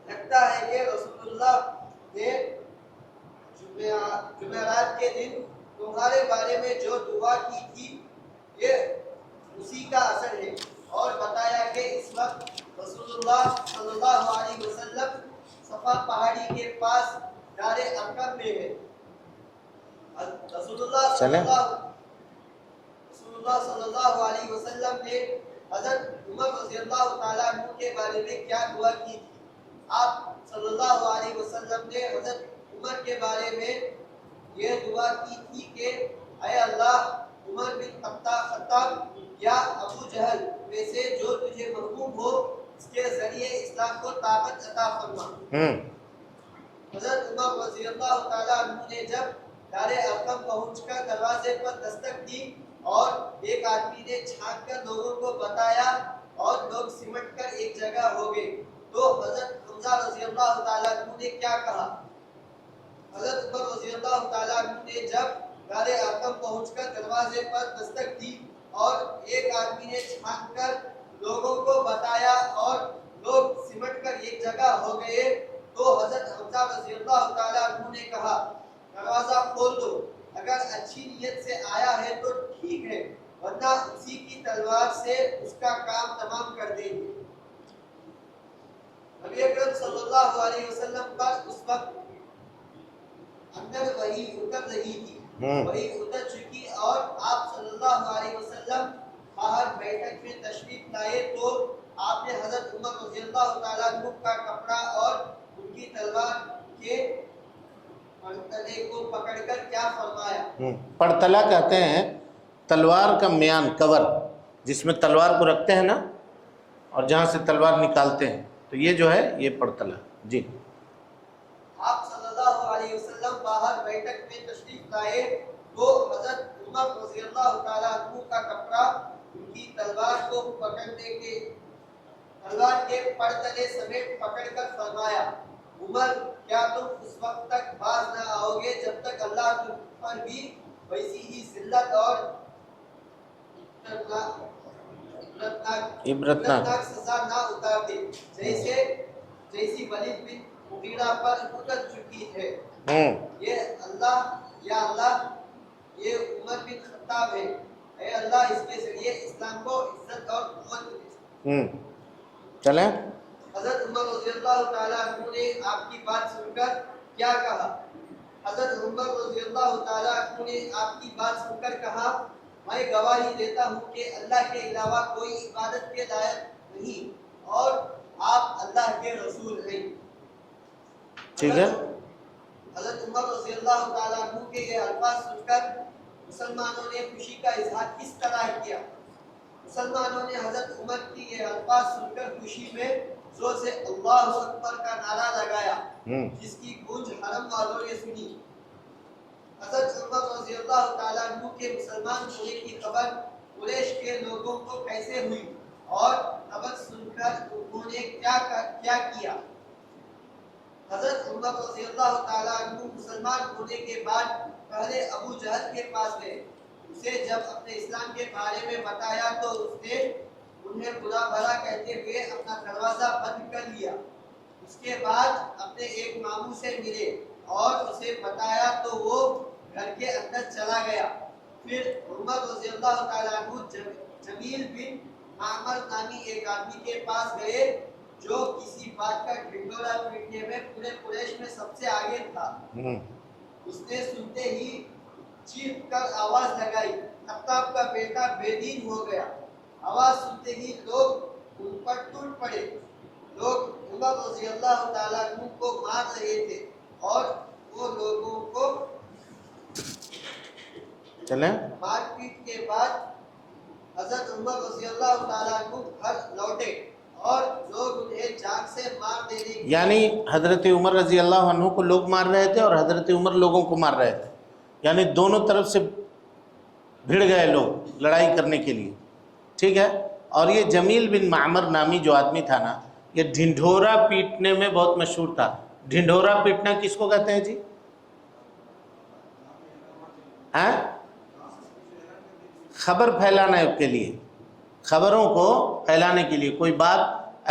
لگتا ہے کہ رسول اللہ نے جمعرات کے دن تمہارے بارے میں جو دعا کی تھی یہ اسی کا اثر ہے، اور بتایا کہ اس وقت رسول اللہ صلی اللہ علیہ وسلم صفا پہاڑی کے پاس دار ارقم میں ہے۔ رسول اللہ صلی اللہ علیہ وسلم نے حضرت عمر رضی اللہ تعالیٰ عنہ کے بارے میں کیا دعا کی تھی؟ آپ صلی اللہ علیہ وسلم نے حضرت عمر کے بارے میں یہ دعا کی تھی کہ اے اللہ عمر بن خطاب یا ابو جہل میں سے جو تجھے محبوب ہو اس کے ذریعے اسلام کو طاقت عطا فرما۔ حضرت عمر رضی اللہ تعالیٰ عنہ نے جب دار ارقم پہنچ کر دروازے پر دستک دی اور ایک آدمی نے چھانک کر لوگوں کو بتایا اور لوگ سمٹ کر ایک جگہ ہو گئے تو حضرت حمزہ رضی اللہ تعالیٰ عنہ نے کیا کہا؟ حضرت عمر رضی اللہ تعالیٰ عنہ نے جب دار ارقم پہنچ کر دروازے پر دستک دی اور ایک آدمی نے چھانک کر لوگوں کو بتایا اور لوگ سمٹ کر ایک جگہ ہو گئے تو حضرت حمزہ رضی اللہ تعالیٰ عنہ نے کہا دروازہ کھول دو، اگر اچھی نیت سے آیا ہے تو ٹھیک ہے ورنہ اسی کی تلوار سے اس کا کام تمام کر دیں گے۔ نبی اکرم صلی اللہ علیہ وسلم پر اس وقت اندر وحی اتر رہی تھی، وحی اتر چکی اور آپ صلی اللہ علیہ وسلم باہر بیٹھک میں تشریف لائے تو آپ نے حضرت عمر رضی اللہ تعالیٰ عنہ کا کپڑا اور ان کی تلوار کے پڑتلے کو پکڑ کر کیا فرمایا؟ پڑتلا کہتے ہیں تلوار کا میان، کور جس میں تلوار کو رکھتے ہیں نا اور جہاں سے تلوار نکالتے ہیں، تو یہ جو ہے یہ پڑتلا۔ جی آپ صلی اللہ علیہ وسلم باہر بیٹھک میں تشریف لائے تو حضرت عمر رضی اللہ تعالیٰ عنہ کا کپڑا ان کی تلوار کو پکڑنے کے تلوار کے پڑتلے سمیت پکڑ کر فرمایا عمر کیا تم اس وقت تک باز نہ آؤ گے جب تک اللہ تم پر بھی ویسی ہی ذلت اور عبرتناک سزا نہ اتار دے جیسی ولید بن مغیرہ پر اتر چکی ہے۔ یہ اللہ یہ عمر بن خطاب ہے، اے اللہ اس کے ذریعے اسلام کو عزت اور قوت دے۔ چلیں حضرت عمر رضی اللہ تعالیٰ عنہ نے آپ کی بات سن کر کیا کہا؟ حضرت عمر رضی اللہ تعالیٰ عنہ نے آپ کی بات سن کر کہا میں گواہی دیتا ہوں کہ اللہ کے علاوہ کوئی عبادت کے لائق نہیں اور آپ اللہ کے رسول ہیں۔ ٹھیک ہے۔ حضرت عمر رضی اللہ تعالیٰ عنہ کے یہ الفاظ سن کر مسلمانوں نے خوشی کا اظہار کس طرح کیا؟ مسلمانوں نے حضرت عمر کی یہ الفاظ سن کر خوشی میں زور سے اللہ اکبر کا نعرہ لگایا جس کی گونج حرم والوں نے سنی۔ حضرت عمر رضی اللہ تعالیٰ عنہ کے مسلمان ہونے کی خبر قریش کے لوگوں کو کیسے ہوئی اور خبر سن کر انہوں نے کیا کیا؟ حضرت عمر رضی اللہ تعالیٰ عنہ مسلمان ہونے کے بعد پہلے ابو جہل کے پاس گئے، اسے جب اپنے اسلام کے بارے میں بتایا تو اس نے انہیں برا بھلا کہتے ہوئے اپنا دروازہ بند کر لیا۔ اس کے بعد اپنے ایک ماموں سے ملے اور اسے بتایا تو وہ گھر کے اندر چلا گیا۔ پھر عمر رضی اللہ تعالیٰ عنہ جمیل بن معمر نامی ایک آدمی کے پاس گئے جو کسی بات کا ڈھنڈورا پیٹنے میں پورے قریش میں سب سے آگے تھا۔ اس نے سنتے ہی چیخ کر آواز لگائی، خطاب کا بیٹا بے دین ہو گیا۔ آواز سنتے ہی لوگ ان پر ٹوٹ پڑے۔ لوگ عمر رضی اللہ تعالیٰ عنہ کو مار رہے تھے اور وہ لوگوں کو مار پیٹ کے بعد حضرت عمر رضی اللہ تعالیٰ عنہ گھر لوٹے اور لوگ انہیں جان سے مار دینے کی، یعنی حضرت عمر رضی اللہ عنہ کو لوگ مار رہے تھے اور حضرت عمر لوگوں کو مار رہے تھے، یعنی دونوں طرف سے بھیڑ گئے لوگ لڑائی کرنے کے لیے، ٹھیک ہے۔ اور یہ جمیل بن معمر نامی جو آدمی تھا نا، یہ ڈھنڈورا پیٹنے میں بہت مشہور تھا۔ ڈھنڈورا پیٹنا کس کو کہتے ہیں جی؟ خبر پھیلانے کے لیے، خبروں کو پھیلانے کے لیے، کوئی بات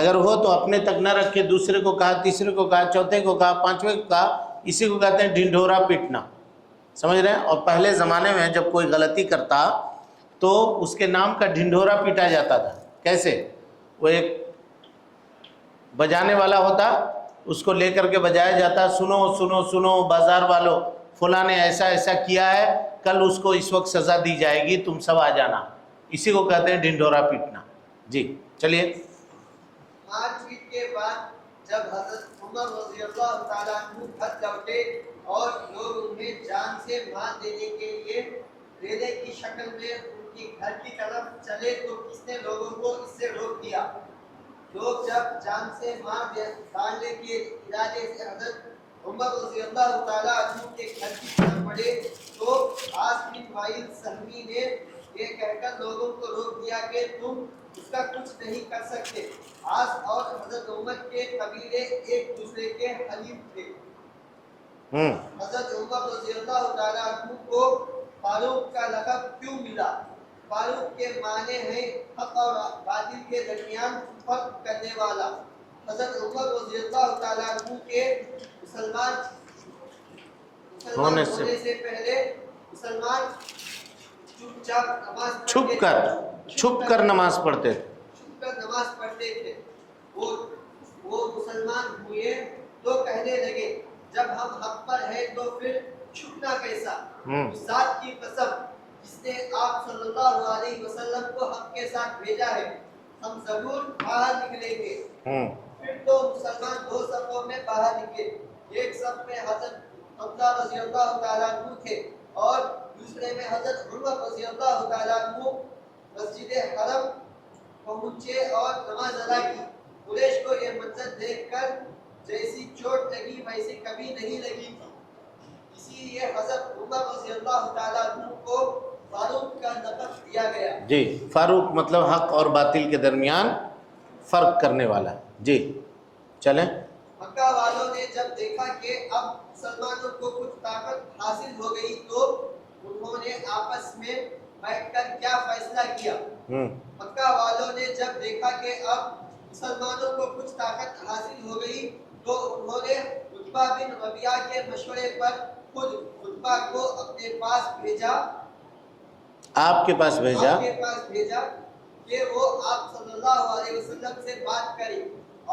اگر ہو تو اپنے تک نہ رکھ کے دوسرے کو کہا، تیسرے کو کہا، چوتھے کو کہا، پانچویں کو کہا، اسی کو کہتے ہیں ڈھنڈورا پیٹنا، سمجھ رہے ہیں۔ اور پہلے زمانے میں جب کوئی غلطی کرتا تو اس کے نام کا ڈھنڈورا پیٹا جاتا تھا۔ کیسے؟ وہ ایک بجانے والا ہوتا، اس کو لے کر کے بجایا جاتا، سنو سنو سنو بازار والوں، فلاں نے ایسا ایسا کیا ہے، کل اس کو اس وقت سزا دی جائے گی، تم سب آ جانا، اسی کو کہتے ہیں ڈھنڈورا پیٹنا۔ جی چلیے۔ مار پیٹ کے بعد جب حضرت عمر رضی اللہ تعالیٰ عنہ گھر لوٹے اور لوگ انہیں جان سے مار دینے کے لیے ریلے کی شکل میں ان کی گھر کی طرف چلے تو کس نے لوگوں کو اس سے روک دیا؟ لوگ جب جان سے مار ڈالنے کے ارادے سے حضرت عمر رضی اللہ تعالیٰ عنہ کے گھر کی طرف بڑھے تو عاص بن وائل سہمی نے یہ کہہ کر لوگوں کو روک دیا کہ تم اس کا کچھ نہیں کر سکتے۔ عاص اور حضرت عمر کے قبیلے ایک دوسرے کے حلیف تھے۔ حضرت عمر رضی اللہ تعالیٰ عنہ کو فاروق کا لقب کیوں ملا؟ فاروق کے معنی ہیں حق اور باطل کے درمیان فرق کرنے والا۔ حضرت عمر رضی اللہ تعالیٰ عنہ کے مسلمان ہونے سے پہلے مسلمان چھپ کر نماز پڑھتے تھے۔ وہ مسلمان ہوئے تو کہنے لگے جب ہم حق پر ہیں تو پھر چھپنا کیسا؟ ذات کی قسم جس نے آپ صلی اللہ علیہ وسلم کو حق کے ساتھ بھیجا ہے، ہم ضرور باہر نکلیں گے۔ پھر تو مسلمان دو صفوں میں باہر نکلے، ایک صف میں حضرت حمزہ رضی اللہ تعالیٰ عنہ تھے اور دوسرے میں حضرت عمر رضی اللہ تعالیٰ عنہ۔ مسجد حرم پہنچے اور نماز ادا کی۔ قریش کو یہ منظر دیکھ کر جیسی چوٹ لگی ویسی کبھی نہیں لگی تھی، اسی لیے حضرت عمر رضی اللہ تعالیٰ عنہ کو فاروق کا لقب دیا گیا۔ جی، فاروق مطلب حق اور باطل کے درمیان فرق کرنے والا۔ جی چلیں۔ مکہ والوں نے جب دیکھا کہ اب مسلمانوں کو کچھ طاقت حاصل ہو گئی تو انہوں نے آپس میں بیٹھ کر کیا فیصلہ کیا؟ مکہ والوں نے جب دیکھا کہ اب مسلمانوں کو کچھ طاقت حاصل ہو گئی تو انہوں نے عتبہ بن ربیعہ کے مشورے پر خود عتبہ کو اپنے پاس بھیجا، آپ کے پاس بھیجا کہ وہ آپ صلی اللہ علیہ وسلم سے بات کریں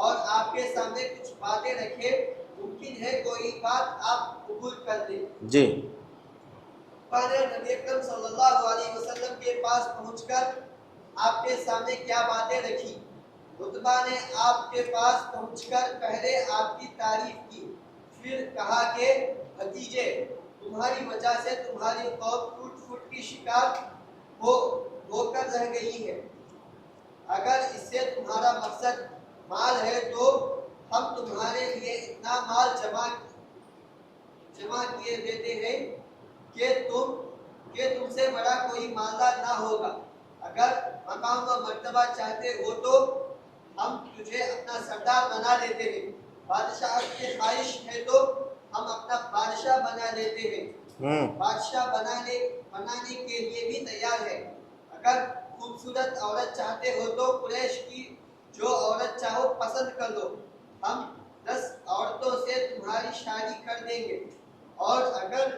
اور آپ کے سامنے کچھ باتیں رکھے، ممکن ہے کوئی بات آپ قبول کر لیں۔ جی۔ نبی اکرم صلی اللہ علیہ وسلم کے پاس پہنچ کر آپ کے سامنے کیا باتیں رکھی؟ عتبہ نے آپ کے پاس پہنچ کر پہلے آپ کی تعریف کی، پھر کہا کہ بھتیجے، تمہاری وجہ سے تمہاری قوم ٹوٹ پھوٹ کی شکار ہو کر رہ گئی ہے۔ اگر اس سے تمہارا مقصد مال ہے تو ہم تمہارے لیے اتنا مال جمع کیے دیتے ہیں کہ تم سے بڑا کوئی مالدار نہ ہوگا۔ اگر مقام و مرتبہ چاہتے ہو تو ہم تجھے اپنا سردار بنا لیتے ہیں، بادشاہت کی خواہش ہے تو ہم اپنا بادشاہ بنا لیتے ہیں، بادشاہ بنانے کے لیے بھی تیار ہے۔ اگر خوبصورت عورت چاہتے ہو تو قریش کی جو عورت چاہو پسند کر لو، ہم 10 عورتوں سے تمہاری شادی کر دیں گے، اور اگر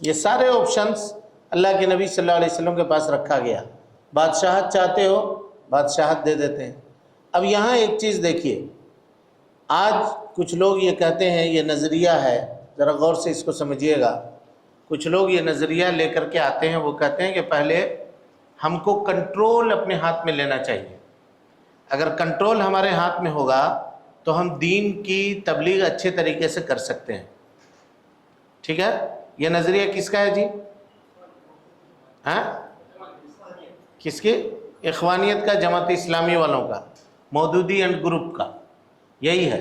یہ سارے آپشنس اللہ کے نبی صلی اللہ علیہ وسلم کے پاس رکھا گیا. بادشاہت چاہتے ہو بادشاہت دے دیتے ہیں. اب یہاں ایک چیز دیکھیے، آج کچھ لوگ یہ کہتے ہیں، یہ نظریہ ہے، ذرا غور سے اس کو سمجھیے گا. کچھ لوگ یہ نظریہ لے کر کے آتے ہیں، وہ کہتے ہیں کہ پہلے ہم کو کنٹرول اپنے ہاتھ میں لینا چاہیے. اگر کنٹرول ہمارے ہاتھ میں ہوگا تو ہم دین کی تبلیغ اچھے طریقے سے کر سکتے ہیں. ٹھیک ہے؟ یہ نظریہ کس کا ہے جی؟ ہاں، کس کی؟ اخوانیت کا، جماعت اسلامی والوں کا، مودودی اینڈ گروپ کا. یہی ہے.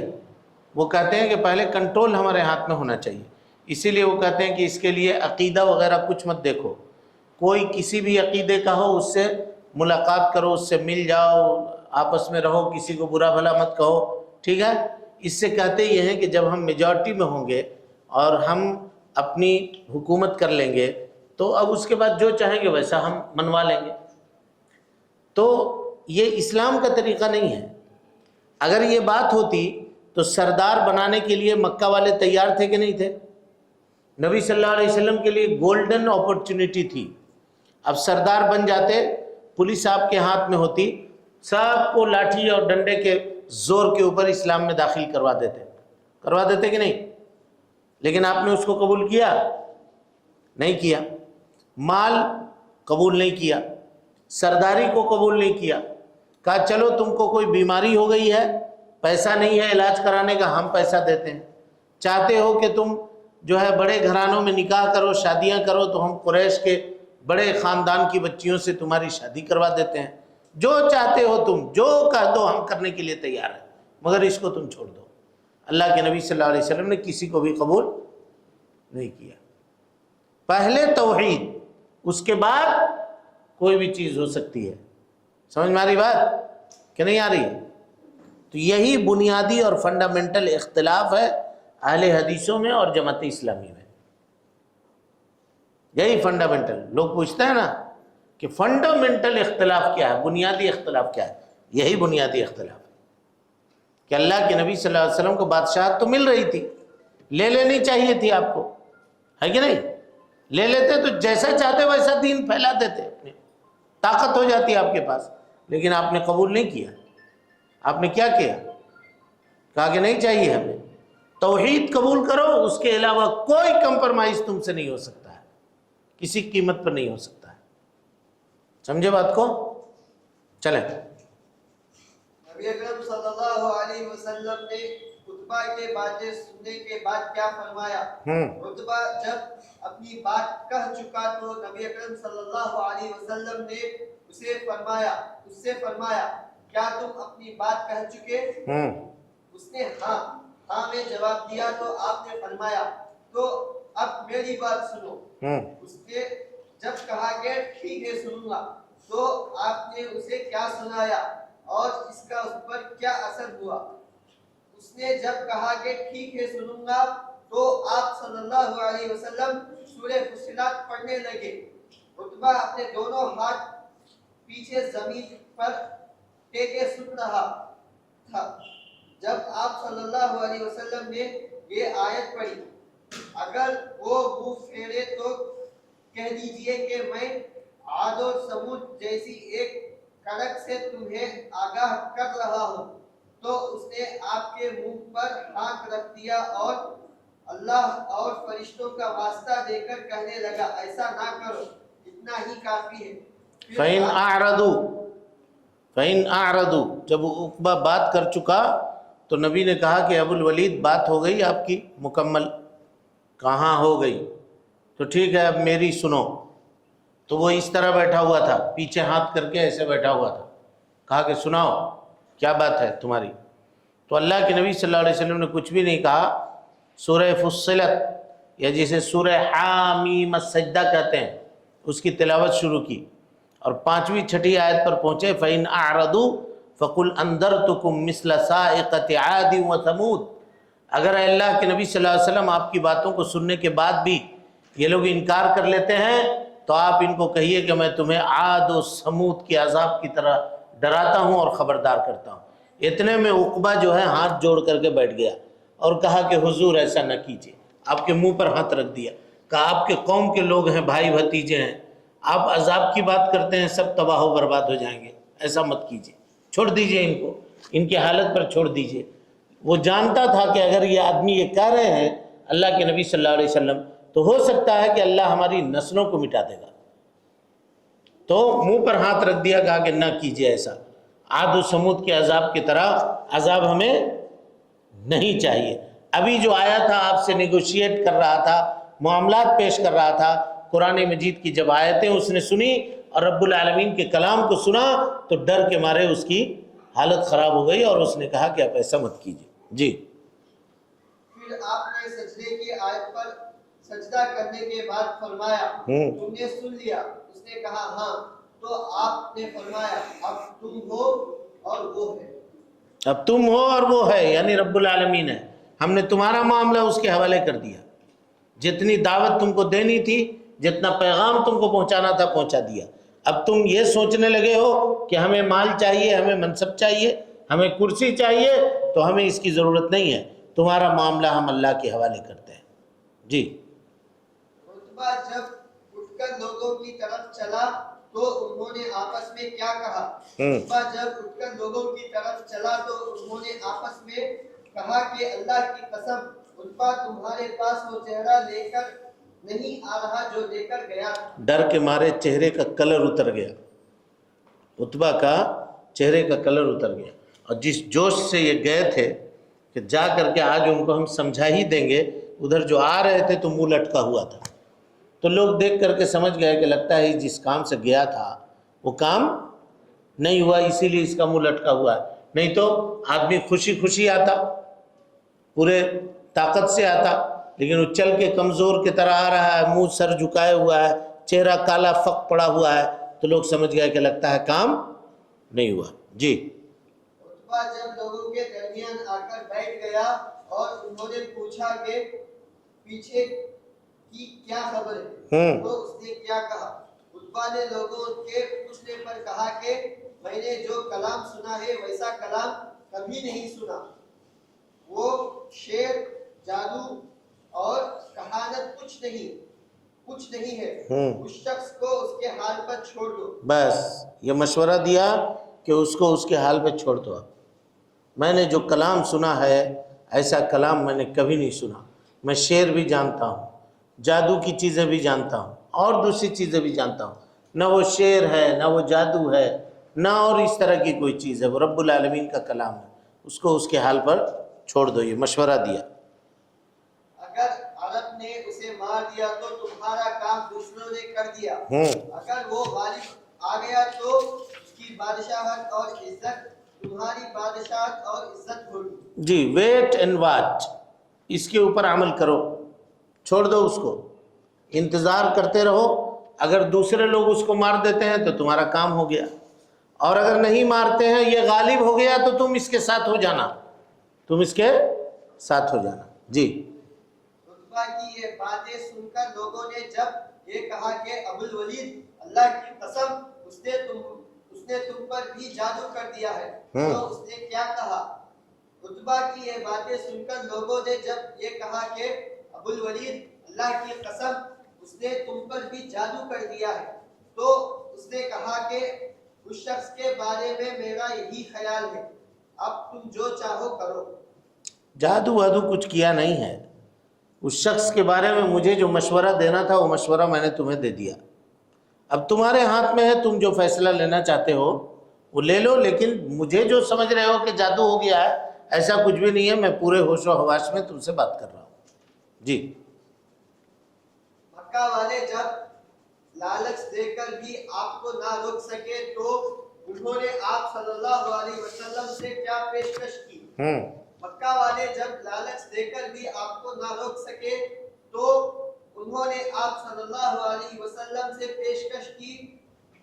وہ کہتے ہیں کہ پہلے کنٹرول ہمارے ہاتھ میں ہونا چاہیے. اسی لیے وہ کہتے ہیں کہ اس کے لیے عقیدہ وغیرہ کچھ مت دیکھو. کوئی کسی بھی عقیدے کا ہو اس سے ملاقات کرو، اس سے مل جاؤ، آپس میں رہو، کسی کو برا بھلا مت کہو. ٹھیک ہے؟ اس سے کہتے یہ ہیں کہ جب ہم میجورٹی میں ہوں گے اور ہم اپنی حکومت کر لیں گے تو اب اس کے بعد جو چاہیں گے ویسا ہم منوا لیں گے. تو یہ اسلام کا طریقہ نہیں ہے. اگر یہ بات ہوتی تو سردار بنانے کے لیے مکہ والے تیار تھے کہ نہیں تھے؟ نبی صلی اللہ علیہ وسلم کے لیے گولڈن اپرچونٹی تھی. اب سردار بن جاتے، پولیس آپ کے ہاتھ میں ہوتی، سب کو لاٹھی اور ڈنڈے کے زور کے اوپر اسلام میں داخل کروا دیتے کہ نہیں؟ لیکن آپ نے اس کو قبول کیا نہیں کیا. مال قبول نہیں کیا، سرداری کو قبول نہیں کیا. کہا چلو تم کو کوئی بیماری ہو گئی ہے، پیسہ نہیں ہے علاج کرانے کا، ہم پیسہ دیتے ہیں. چاہتے ہو کہ تم جو ہے بڑے گھرانوں میں نکاح کرو، شادیاں کرو، تو ہم قریش کے بڑے خاندان کی بچیوں سے تمہاری شادی کروا دیتے ہیں. جو چاہتے ہو تم، جو کہہ دو ہم کرنے کے لیے تیار ہیں، مگر اس کو تم چھوڑ دو. اللہ کے نبی صلی اللہ علیہ وسلم نے کسی کو بھی قبول نہیں کیا. پہلے توحید، اس کے بعد کوئی بھی چیز ہو سکتی ہے. سمجھ میں آ رہی بات کہ نہیں آ رہی؟ تو یہی بنیادی اور فنڈامنٹل اختلاف ہے اہل حدیثوں میں اور جماعت اسلامی میں. یہی فنڈامنٹل. لوگ پوچھتے ہیں نا کہ فنڈامنٹل اختلاف کیا ہے، بنیادی اختلاف کیا ہے؟ یہی بنیادی اختلاف ہے کہ اللہ کے نبی صلی اللہ علیہ وسلم کو بادشاہت تو مل رہی تھی، لے لینی چاہیے تھی آپ کو، ہے کہ نہیں؟ لے لیتے تو جیسا چاہتے ویسا دین پھیلا دیتے، اپنے طاقت ہو جاتی آپ کے پاس. لیکن آپ نے قبول نہیں کیا. آپ نے کیا کیا؟ کہا کہ نہیں چاہیے ہمیں. توحید قبول کرو، اس کے علاوہ کوئی کمپرمائز تم سے نہیں ہو سکتا ہے، کسی قیمت پر نہیں ہو سکتا ہے. سمجھے بات کو؟ چلیں. نبی اکرم صلی اللہ علیہ وسلم نے خطبہ کے باتیں سننے کے بعد کیا فرمایا؟ خطبہ جب اپنی بات کہہ چکا تو نبی اکرم صلی اللہ علیہ وسلم نے اس سے فرمایا کیا تم اپنی بات کہہ چکے؟ اس نے ہاں میں جواب دیا. تو آپ نے فرمایا تو اب میری بات سنو. اس نے جب کہا کہ ٹھیک ہے سنوں گا، تو آپ نے اسے کیا سنایا اور اس کا اس پر کیا اثر ہوا؟ اس نے جب کہا کہ ٹھیک ہے سنوں گا تو آپ صلی اللہ علیہ وسلم سورہ فصلات پڑھنے لگے. خطبہ اپنے دونوں ہاتھ پیچھے زمین پر ٹیکے سن رہا تھا. جب آپ صلی اللہ علیہ وسلم نے یہ آیت پڑھی، اگر وہ منہ پھیرے تو کہہ دیجئے کہ میں عاد و ثمود جیسی ایک کڑک سے تمہیں آگاہ کر رہا ہوں. تو اس نے آپ کے منہ پر ہاتھ رکھ دیا اور اللہ اور فرشتوں کا واسطہ دے کر کہنے لگا ایسا نہ کرو، اتنا ہی کافی ہے. فَإِنْ أَعْرَضُوا جب عقبہ بات کر چکا تو نبی نے کہا کہ ابو الولید بات ہو گئی آپ کی مکمل؟ کہاں ہو گئی؟ تو ٹھیک ہے اب میری سنو. تو وہ اس طرح بیٹھا ہوا تھا، پیچھے ہاتھ کر کے ایسے بیٹھا ہوا تھا. کہا کہ سناؤ کیا بات ہے تمہاری؟ تو اللہ کے نبی صلی اللہ علیہ وسلم نے کچھ بھی نہیں کہا. سورہ فصلت یا جسے سورہ حامیم السجدہ کہتے ہیں اس کی تلاوت شروع کی اور 5ویں 6ٹھی آیت پر پہنچے. فَإِنْ أَعْرَضُوا فَقُلْ أَنذَرْتُكُمْ مِثْلَ صَاعِقَةِ عَادٍ وَثَمُودَ. اگر اللہ کے نبی صلی اللہ علیہ وسلم آپ کی باتوں کو سننے کے بعد بھی یہ لوگ انکار کر لیتے ہیں تو آپ ان کو کہیے کہ میں تمہیں عاد و سمود کے عذاب کی طرح ڈراتا ہوں اور خبردار کرتا ہوں۔ اتنے میں عقبہ جو ہے ہاتھ جوڑ کر کے بیٹھ گیا اور کہا کہ حضور ایسا نہ کیجیے۔ آپ کے منہ پر ہاتھ رکھ دیا، کہا آپ کے قوم کے لوگ ہیں، بھائی بھتیجے ہیں، آپ عذاب کی بات کرتے ہیں، سب تباہ و برباد ہو جائیں گے، ایسا مت کیجیے، چھوڑ دیجیے ان کو، ان کی حالت پر چھوڑ دیجیے۔ وہ جانتا تھا کہ اگر یہ آدمی یہ کہہ رہے ہیں اللہ کے نبی صلی اللہ علیہ وسلم تو ہو سکتا ہے کہ اللہ ہماری نسلوں کو مٹا دے گا، تو منہ پر ہاتھ رکھ دیا، کہا کہ نہ کیجیے ایسا، عاد و سمود کے عذاب کی طرح عذاب ہمیں نہیں چاہیے۔ ابھی جو آیا تھا آپ سے نیگوشیٹ کر رہا تھا، معاملات پیش کر رہا تھا، قرآن مجید کی جب آیتیں اس نے سنی اور رب العالمین کے کلام کو سنا تو ڈر کے مارے اس کی حالت خراب ہو گئی اور اس نے کہا کہ آپ ایسا مت کیجیے۔ جی پھر آپ نے سجدے کی آیت پر سجدہ کرنے کے بعد فرمایا تم نے سن لیا؟ اس نے کہا ہاں۔ تو آپ نے فرمایا اب تم ہو اور وہ ہے۔ اب تم ہو اور وہ ہے، یعنی رب العالمین ہے، ہم نے تمہارا معاملہ اس کے حوالے کر دیا، جتنی دعوت تم کو دینی تھی، جتنا پیغام تم کو پہنچانا تھا پہنچا دیا۔ اب تم یہ سوچنے لگے ہو کہ ہمیں مال چاہیے، ہمیں منصب چاہیے، ہمیں کرسی چاہیے، تو ہمیں اس کی ضرورت نہیں ہے، تمہارا معاملہ ہم اللہ کے حوالے کرتے ہیں۔ جی عتبہ جب اٹھ کر لوگوں کی طرف چلا تو انہوں نے آپس میں کیا کہا؟ عتبہ جب اٹھ کر لوگوں کی طرف چلا تو انہوں نے آپس میں کہا کہ اللہ کی قسم عتبہ تمہارے پاس وہ چہرہ لے کر نہیں آ رہا جو لے کر گیا۔ ڈر کے مارے چہرے کا کلر اتر گیا، عتبہ کا چہرے کا کلر اتر گیا، اور جس جوش سے یہ گئے تھے کہ جا کر کے آج ان کو ہم سمجھا ہی دیں گے، ادھر جو آ رہے تھے تو منہ لٹکا ہوا تھا، تو لوگ دیکھ کر کے سمجھ گئے کہ لگتا ہے جس کام سے گیا تھا وہ کام نہیں ہوا، اسی لیے اس کا منہ لٹکا ہوا ہے، نہیں تو آدمی خوشی خوشی آتا، پورے طاقت سے آتا، لیکن وہ چل کے کمزور کی طرح آ رہا ہے، منہ سر جھکائے ہوا ہے، چہرہ کالا فق پڑا ہوا ہے، تو لوگ سمجھ گئے کہ لگتا ہے کام نہیں ہوا۔ جی عتبہ جب لوگوں کے درمیان آ کر بیٹھ گیا اور انہوں نے پوچھا کہ پیچھے کی کیا خبر ہے، تو اس نے کیا کہا؟ عتبہ نے لوگوں کے پوچھنے پر کہا کہ میں نے جو کلام سنا ہے ویسا کلام کبھی نہیں سنا، وہ شعر، جادو اور کہانت کچھ نہیں ہے، اس شخص کو اس کے حال پر چھوڑ دو۔ بس یہ مشورہ دیا کہ اس کو اس کے حال پہ چھوڑ دو، میں نے جو کلام سنا ہے ایسا کلام میں نے کبھی نہیں سنا، میں شعر بھی جانتا ہوں، جادو کی چیزیں بھی جانتا ہوں، اور دوسری چیزیں بھی جانتا ہوں، نہ وہ شعر ہے نہ وہ جادو ہے نہ اور اس طرح کی کوئی چیز ہے، وہ رب العالمین کا کلام ہے، اس کو اس کے حال پر چھوڑ دو، یہ مشورہ دیا۔ اگر عرب نے اسے مار دیا تو تمہارا کام دوسروں نے کر دیا، اگر وہ غالب آ گیا تو اس کی بادشاہت اور عزت تمہاری بادشاہت اور عزت ہوگی۔ جی ویٹ اینڈ واچ، اس کے اوپر عمل کرو، چھوڑ دو اس کو، انتظار کرتے رہو، اگر دوسرے لوگ اس کو مار دیتے ہیں تو تمہارا کام ہو گیا، اور اگر نہیں مارتے ہیں، یہ غالب ہو گیا تو تم اس کے ساتھ ہو جانا، تم اس کے ساتھ ہو جانا۔ جی عتبہ کی یہ باتیں سن کر لوگوں نے جب یہ کہا کہ ابو الولید اللہ کی قسم اس نے تم پر بھی جادو کر دیا ہے، تو اس نے کیا کہا؟ عتبہ کی یہ باتیں سن کر لوگوں نے جب یہ کہا کہ ابو الولید اللہ کی قسم اس نے تم پر بھی جادو کر دیا ہے، تو اس نے کہا کہ اس شخص کے بارے میں میرا یہی خیال ہے، اب تم جو چاہو کرو۔ جادو وادو کچھ کیا نہیں ہے، اس شخص کے بارے میں مجھے جو مشورہ دینا تھا وہ مشورہ میں نے تمہیں دے دیا، اب تمہارے ہاتھ میں ہے، تم جو فیصلہ لینا چاہتے ہو وہ لے لو، لیکن مجھے جو سمجھ رہے ہو کہ جادو ہو گیا ہے ایسا کچھ بھی نہیں ہے، میں پورے ہوش و حواس میں تم سے بات کر رہا ہوں۔ جی مکہ والے جب لالچ دے کر بھی آپ کو نہ روک سکے تو انہوں نے آپ صلی اللہ علیہ وسلم سے کیا پیشکش کی؟ مکہ والے جب لالچ دے کر بھی آپ کو نہ روک سکے تو انہوں نے آپ صلی اللہ علیہ وسلم سے پیشکش کی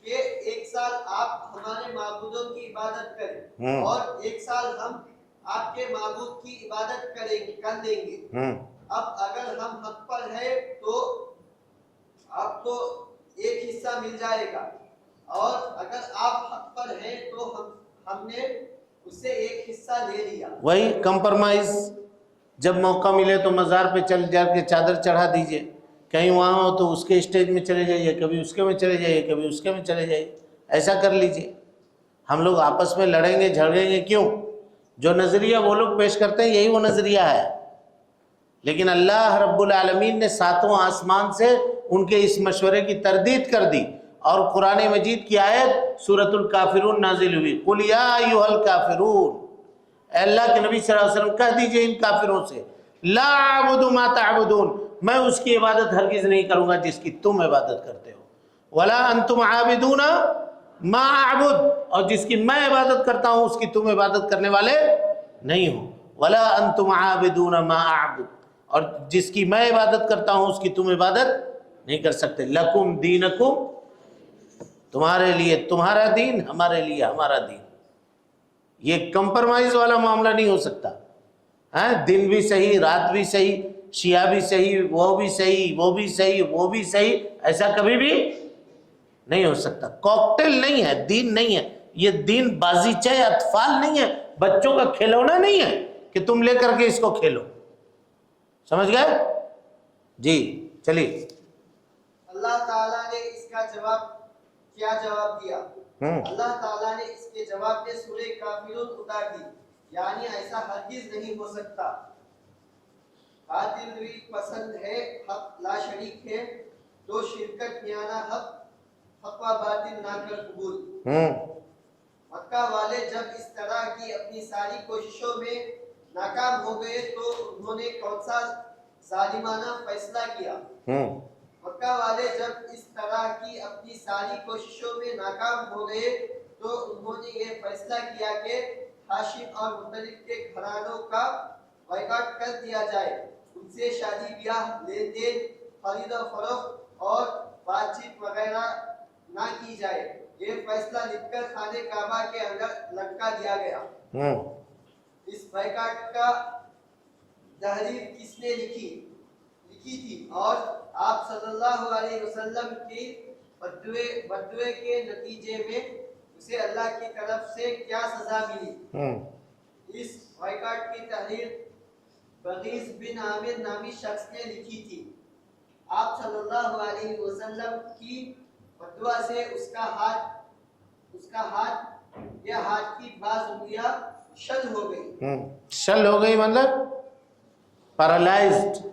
کہ ایک سال آپ ہمارے معبودوں کی عبادت کریں اور ایک سال ہم آپ کے معبود کی عبادت کر لیں گے، اب اگر ہم حق پر ہیں تو آپ کو ایک حصہ مل جائے گا، اور اگر آپ حق پر ہیں تو ہم نے اس سے ایک حصہ لے لیا. وہی کمپرمائز، جب موقع ملے تو مزار پہ چل جا کے چادر چڑھا دیجئے، کہیں وہاں ہو تو اس کے اسٹیج میں چلے جائیے، کبھی اس کے میں چلے جائیے، کبھی اس کے میں چلے جائیے، ایسا کر لیجئے. ہم لوگ آپس میں لڑیں گے جھگڑیں گے کیوں؟ جو نظریہ وہ لوگ پیش کرتے ہیں یہی وہ نظریہ ہے. لیکن اللہ رب العالمین نے ساتوں آسمان سے ان کے اس مشورے کی تردید کر دی، اور قرآن مجید کی آیت سورۃ الکافرون نازل ہوئی. قل یا ایھا الکافرون، اے اللہ کے نبی صلی اللہ علیہ وسلم کہہ دیجئے ان کافروں سے، لا اعبد ما تعبدون، میں اس کی عبادت ہرگز نہیں کروں گا جس کی تم عبادت کرتے ہو، ولا انتم عابدون ما اعبد، اور جس کی میں عبادت کرتا ہوں اس کی تم عبادت کرنے والے نہیں ہو، ولا انتم عابدون ما اعبد، اور جس کی میں عبادت کرتا ہوں اس کی تم عبادت نہیں کر سکتے. لکم دینکم، تمہارے لیے تمہارا دین، ہمارے لیے ہمارا دین. یہ کمپرمائز والا معاملہ نہیں ہو سکتا. دن بھی صحیح، رات بھی صحیح، شیعہ بھی صحیح، وہ بھی صحیح، وہ بھی صحیح، وہ بھی صحیح، ایسا کبھی بھی نہیں ہو سکتا. کوکٹیل نہیں ہے، دین نہیں ہے یہ. دین بازیچہ اطفال نہیں ہے، بچوں کا کھلونا نہیں ہے کہ تم لے کر کے اس کو کھیلو. سمجھ گئے؟ جی چلیے. اللہ تعالیٰ نے اس کا جواب کیا جواب دیا؟ اللہ تعالیٰ نے اس کے جواب میں سورہ کافرون اتار دی، یعنی ایسا ہرگز نہیں ہو سکتا. باطل بھی پسند ہے، حق لا شریک ہے، تو شرکت میانہ حق و باطل نہ کر قبول. مکہ والے جب اس طرح کی اپنی ساری کوششوں میں ناکام ہو گئے تو انہوں نے کون سا ظالمانہ فیصلہ کیا؟ مکہ والے جب اس طرح کی اپنی ساری کوششوں میں ناکام ہو گئے تو انہوں نے یہ فیصلہ کیا کہ ہاشم اور مطلب کے گھرانوں کا بائیکاٹ کر دیا جائے، ان سے شادی بیاہ، لین دین، خرید و فروخت اور بات چیت وغیرہ نہ کی جائے. یہ فیصلہ لکھ کر خانہ کعبہ کے اندر لٹکا دیا گیا. اس بائیکاٹ کا تحریر کس نے لکھی تھی، اور آپ صلی اللہ علیہ وسلم کی بددعا کے نتیجے میں اسے اللہ کی طرف سے کیا سزا ملی؟ اس بائیکاٹ کی تحریر بغیث بن عامر نامی شخص نے لکھی تھی. آپ صلی اللہ علیہ وسلم کی بددعا سے اس کا ہاتھ یا ہاتھ کی بعض انگلیاں شل ہو گئی. شل ہو گئی مطلب پیرالائزڈ،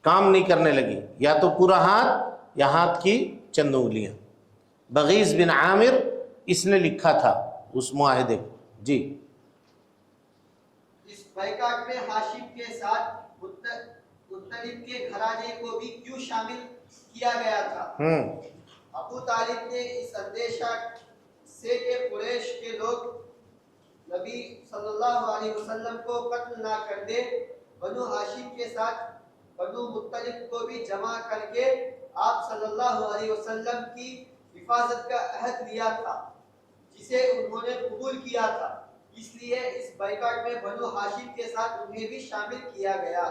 کام نہیں کرنے لگی، یا تو پورا ہاتھ یا ہاتھ کی چند انگلیاں. بغیث بن عامر اس نے لکھا تھا اس معاہدے کو. جی. اس بائیکاٹ میں ہاشم کے ساتھ مطلب کے گھرانے کو بھی کیوں شامل کیا گیا تھا؟ ابو طالب نے اس اندیشہ سے کہ قریش کے لوگ نبی صلی اللہ علیہ وسلم کو قتل نہ کر دے، بنو ہاشم کے ساتھ بنو مطلب کو بھی جمع کر کے آپ صلی اللہ علیہ وسلم کی حفاظت کا عہد لیا تھا، جسے انہوں نے قبول کیا تھا. اس لیے اس بائیکاٹ میں بنو ہاشم کے ساتھ انہیں بھی شامل کیا گیا.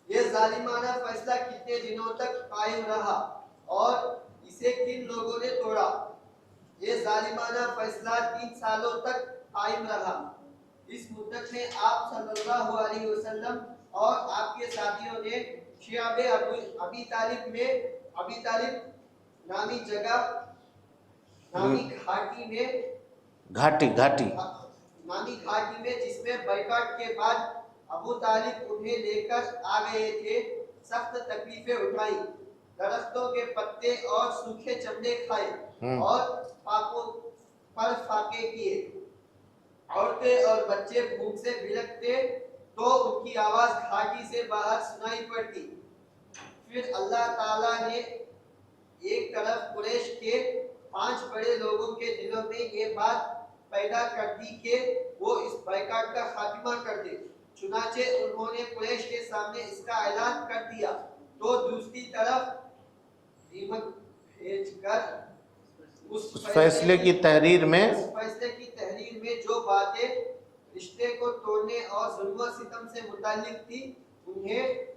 یہ ظالمانہ فیصلہ کتنے دنوں تک قائم رہا اور اسے کن لوگوں نے توڑا؟ یہ ظالمانہ فیصلہ 3 سالوں تک قائم رہا. اس مدت میں آپ صلی اللہ علیہ وسلم اور آپ کے ساتھیوں نے شعب ابی طالب میں ابی طالب نامی جگہ نامی گھاٹی میں جس میں بائیکاٹ کے بعد ابو طالب انہیں لے کر آ گئے تھے، سخت تکلیفیں اٹھائی، درختوں کے پتے اور سوکھے چمڑے کھائے اور پر فاقے کیے. عورتیں اور بچے بھوک سے بھڑکتے تو ان کی آواز گھاٹی سے باہر سنائی پڑتی. پھر اللہ تعالیٰ نے ایک طرف قریش کے 5 بڑے لوگوں کے دلوں میں یہ بات پیدا کر دی کہ وہ اس بائیکاٹ کا خاتمہ کر دے. چنانچہ انہوں نے قریش کے سامنے اس کا اعلان کر دیا تو دوسری طرف دیمک بھیج کر اس فیصلے کی تحریر میں جو باتیں رشتے کو توڑنے اور ظلم و ستم سے متعلق تھی انہیں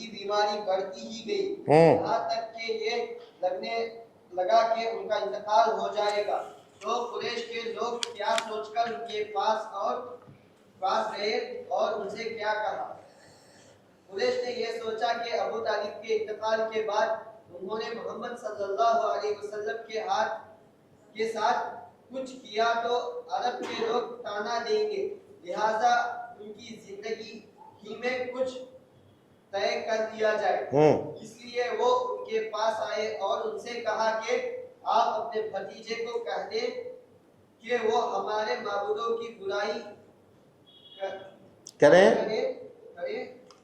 کی بیماری بڑھتی ہی گئی ہوں یہاں تک کہ یہ لگنے لگا کہ ان کا انتقال ہو جائے گا۔ تو قریش کے لوگ کیا سوچ کر ان کے پاس رہے اور ان سے کیا کہا؟ قریش نے یہ سوچا کہ ابو طالب کے انتقال کے بعد انہوں نے محمد صلی اللہ علیہ وسلم کے ساتھ کچھ کیا تو عرب کے لوگ تانا دیں گے، لہذا ان کی زندگی ہی میں کچھ طے کر دیا جائے۔ اس لیے وہ ان کے پاس آئے اور ان سے کہا کہ آپ اپنے بھتیجے کو کہہ دیں کہ وہ ہمارے معبودوں کی برائی کریں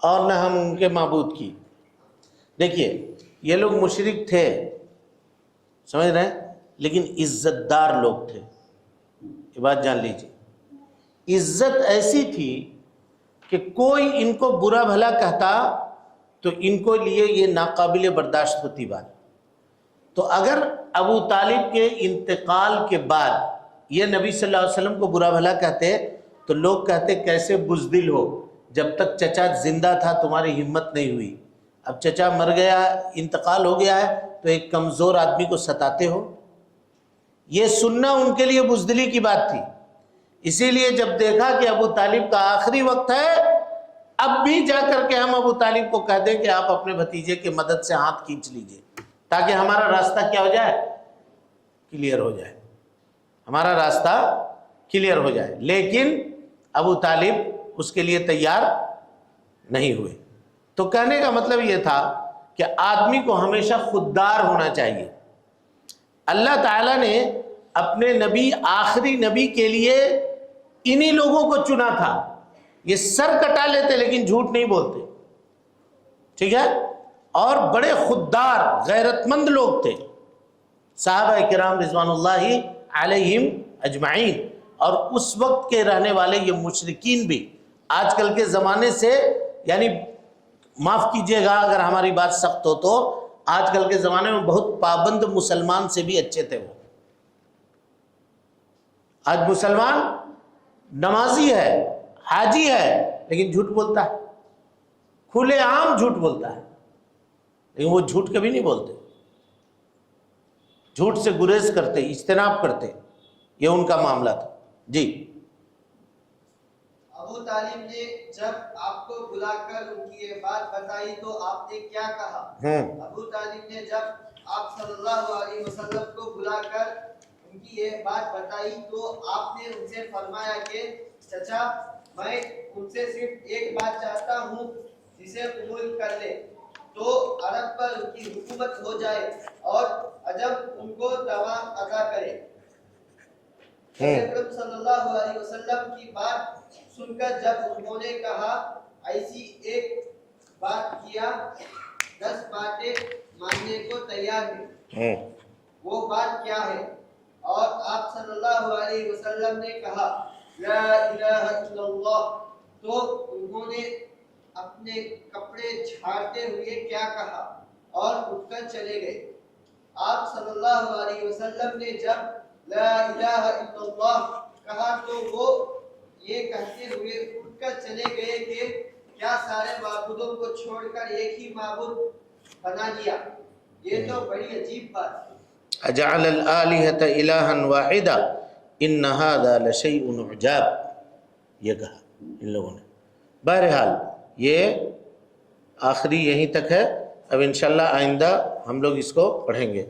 اور نہ ہم ان کے معبود کی۔ دیکھیے یہ لوگ مشرک تھے، سمجھ رہے ہیں، لیکن عزت دار لوگ تھے۔ یہ بات جان لیجیے، عزت ایسی تھی کہ کوئی ان کو برا بھلا کہتا تو ان کو لیے یہ ناقابل برداشت ہوتی بات۔ تو اگر ابو طالب کے انتقال کے بعد یہ نبی صلی اللہ علیہ وسلم کو برا بھلا کہتے تو لوگ کہتے کیسے بزدل ہو، جب تک چچا زندہ تھا تمہاری ہمت نہیں ہوئی، اب چچا مر گیا، انتقال ہو گیا ہے تو ایک کمزور آدمی کو ستاتے ہو۔ یہ سننا ان کے لیے بزدلی کی بات تھی۔ اسی لیے جب دیکھا کہ ابو طالب کا آخری وقت ہے، اب بھی جا کر کے ہم ابو طالب کو کہہ دیں کہ آپ اپنے بھتیجے کی مدد سے ہاتھ کھینچ لیجئے تاکہ ہمارا راستہ کیا ہو جائے، کلیئر ہو جائے، ہمارا راستہ کلیئر ہو جائے۔ لیکن ابو طالب اس کے لیے تیار نہیں ہوئے۔ تو کہنے کا مطلب یہ تھا کہ آدمی کو ہمیشہ خوددار ہونا چاہیے۔ اللہ تعالیٰ نے اپنے نبی، آخری نبی کے لیے انہی لوگوں کو چنا تھا۔ یہ سر کٹا لیتے لیکن جھوٹ نہیں بولتے، ٹھیک ہے، اور بڑے خوددار غیرت مند لوگ تھے صحابہ کرام رضوان اللہ علیہم اجمعین۔ اور اس وقت کے رہنے والے یہ مشرکین بھی آج کل کے زمانے سے، یعنی معاف کیجئے گا اگر ہماری بات سخت ہو تو، آج کل کے زمانے میں بہت پابند مسلمان سے بھی اچھے تھے وہ۔ آج مسلمان نمازی ہے، حاجی ہے، لیکن جھوٹ بولتا ہے، کھلے عام جھوٹ بولتا ہے، لیکن وہ جھوٹ کبھی نہیں بولتے، جھوٹ سے گریز کرتے، اجتناب کرتے، یہ ان کا معاملہ تھا۔ جی ابو طالب نے جب آپ کو بلا کر ان کی یہ بات بتائی تو آپ نے کیا کہا؟ ابو طالب نے جب آپ صلی اللہ علیہ وسلم کو بلا کر ان کی یہ بات بتائی تو آپ نے ان سے فرمایا کہ چچا، میں ان سے صرف ایک بات چاہتا ہوں جسے قبول کر لے تو عرب پر ان کی حکومت ہو جائے اور عجب ان کو توا عطا کرے۔ اکرم صلی اللہ علیہ وسلم کی بات سن کر جب انہوں نے کہا ایسی ایک بات کیا 10 باتیں ماننے کو تیار ہیں، وہ بات کیا ہے؟ اور آپ صلی اللہ علیہ وسلم نے کہا لا الہ الا اللہ، تو انہوں نے اپنے کپڑے جھاڑتے ہوئے کیا کہا اور اٹھ کر چلے گئے۔ آپ صلی اللہ علیہ وسلم نے جب لا الہ الا اللہ کہا تو وہ یہ کہتے ہوئے اٹھ کر چلے گئے کہ کیا سارے معبودوں کو چھوڑ کر ایک ہی معبود بنا لیا؟ یہ تو بڑی عجیب بات ہے۔ اجعل الآلہۃ الہا واحدا ان ھذا لشیء عجاب، یہ کہا ان لوگوں نے۔ بہرحال یہ آخری یہیں تک ہے، اب انشاءاللہ آئندہ ہم لوگ اس کو پڑھیں گے۔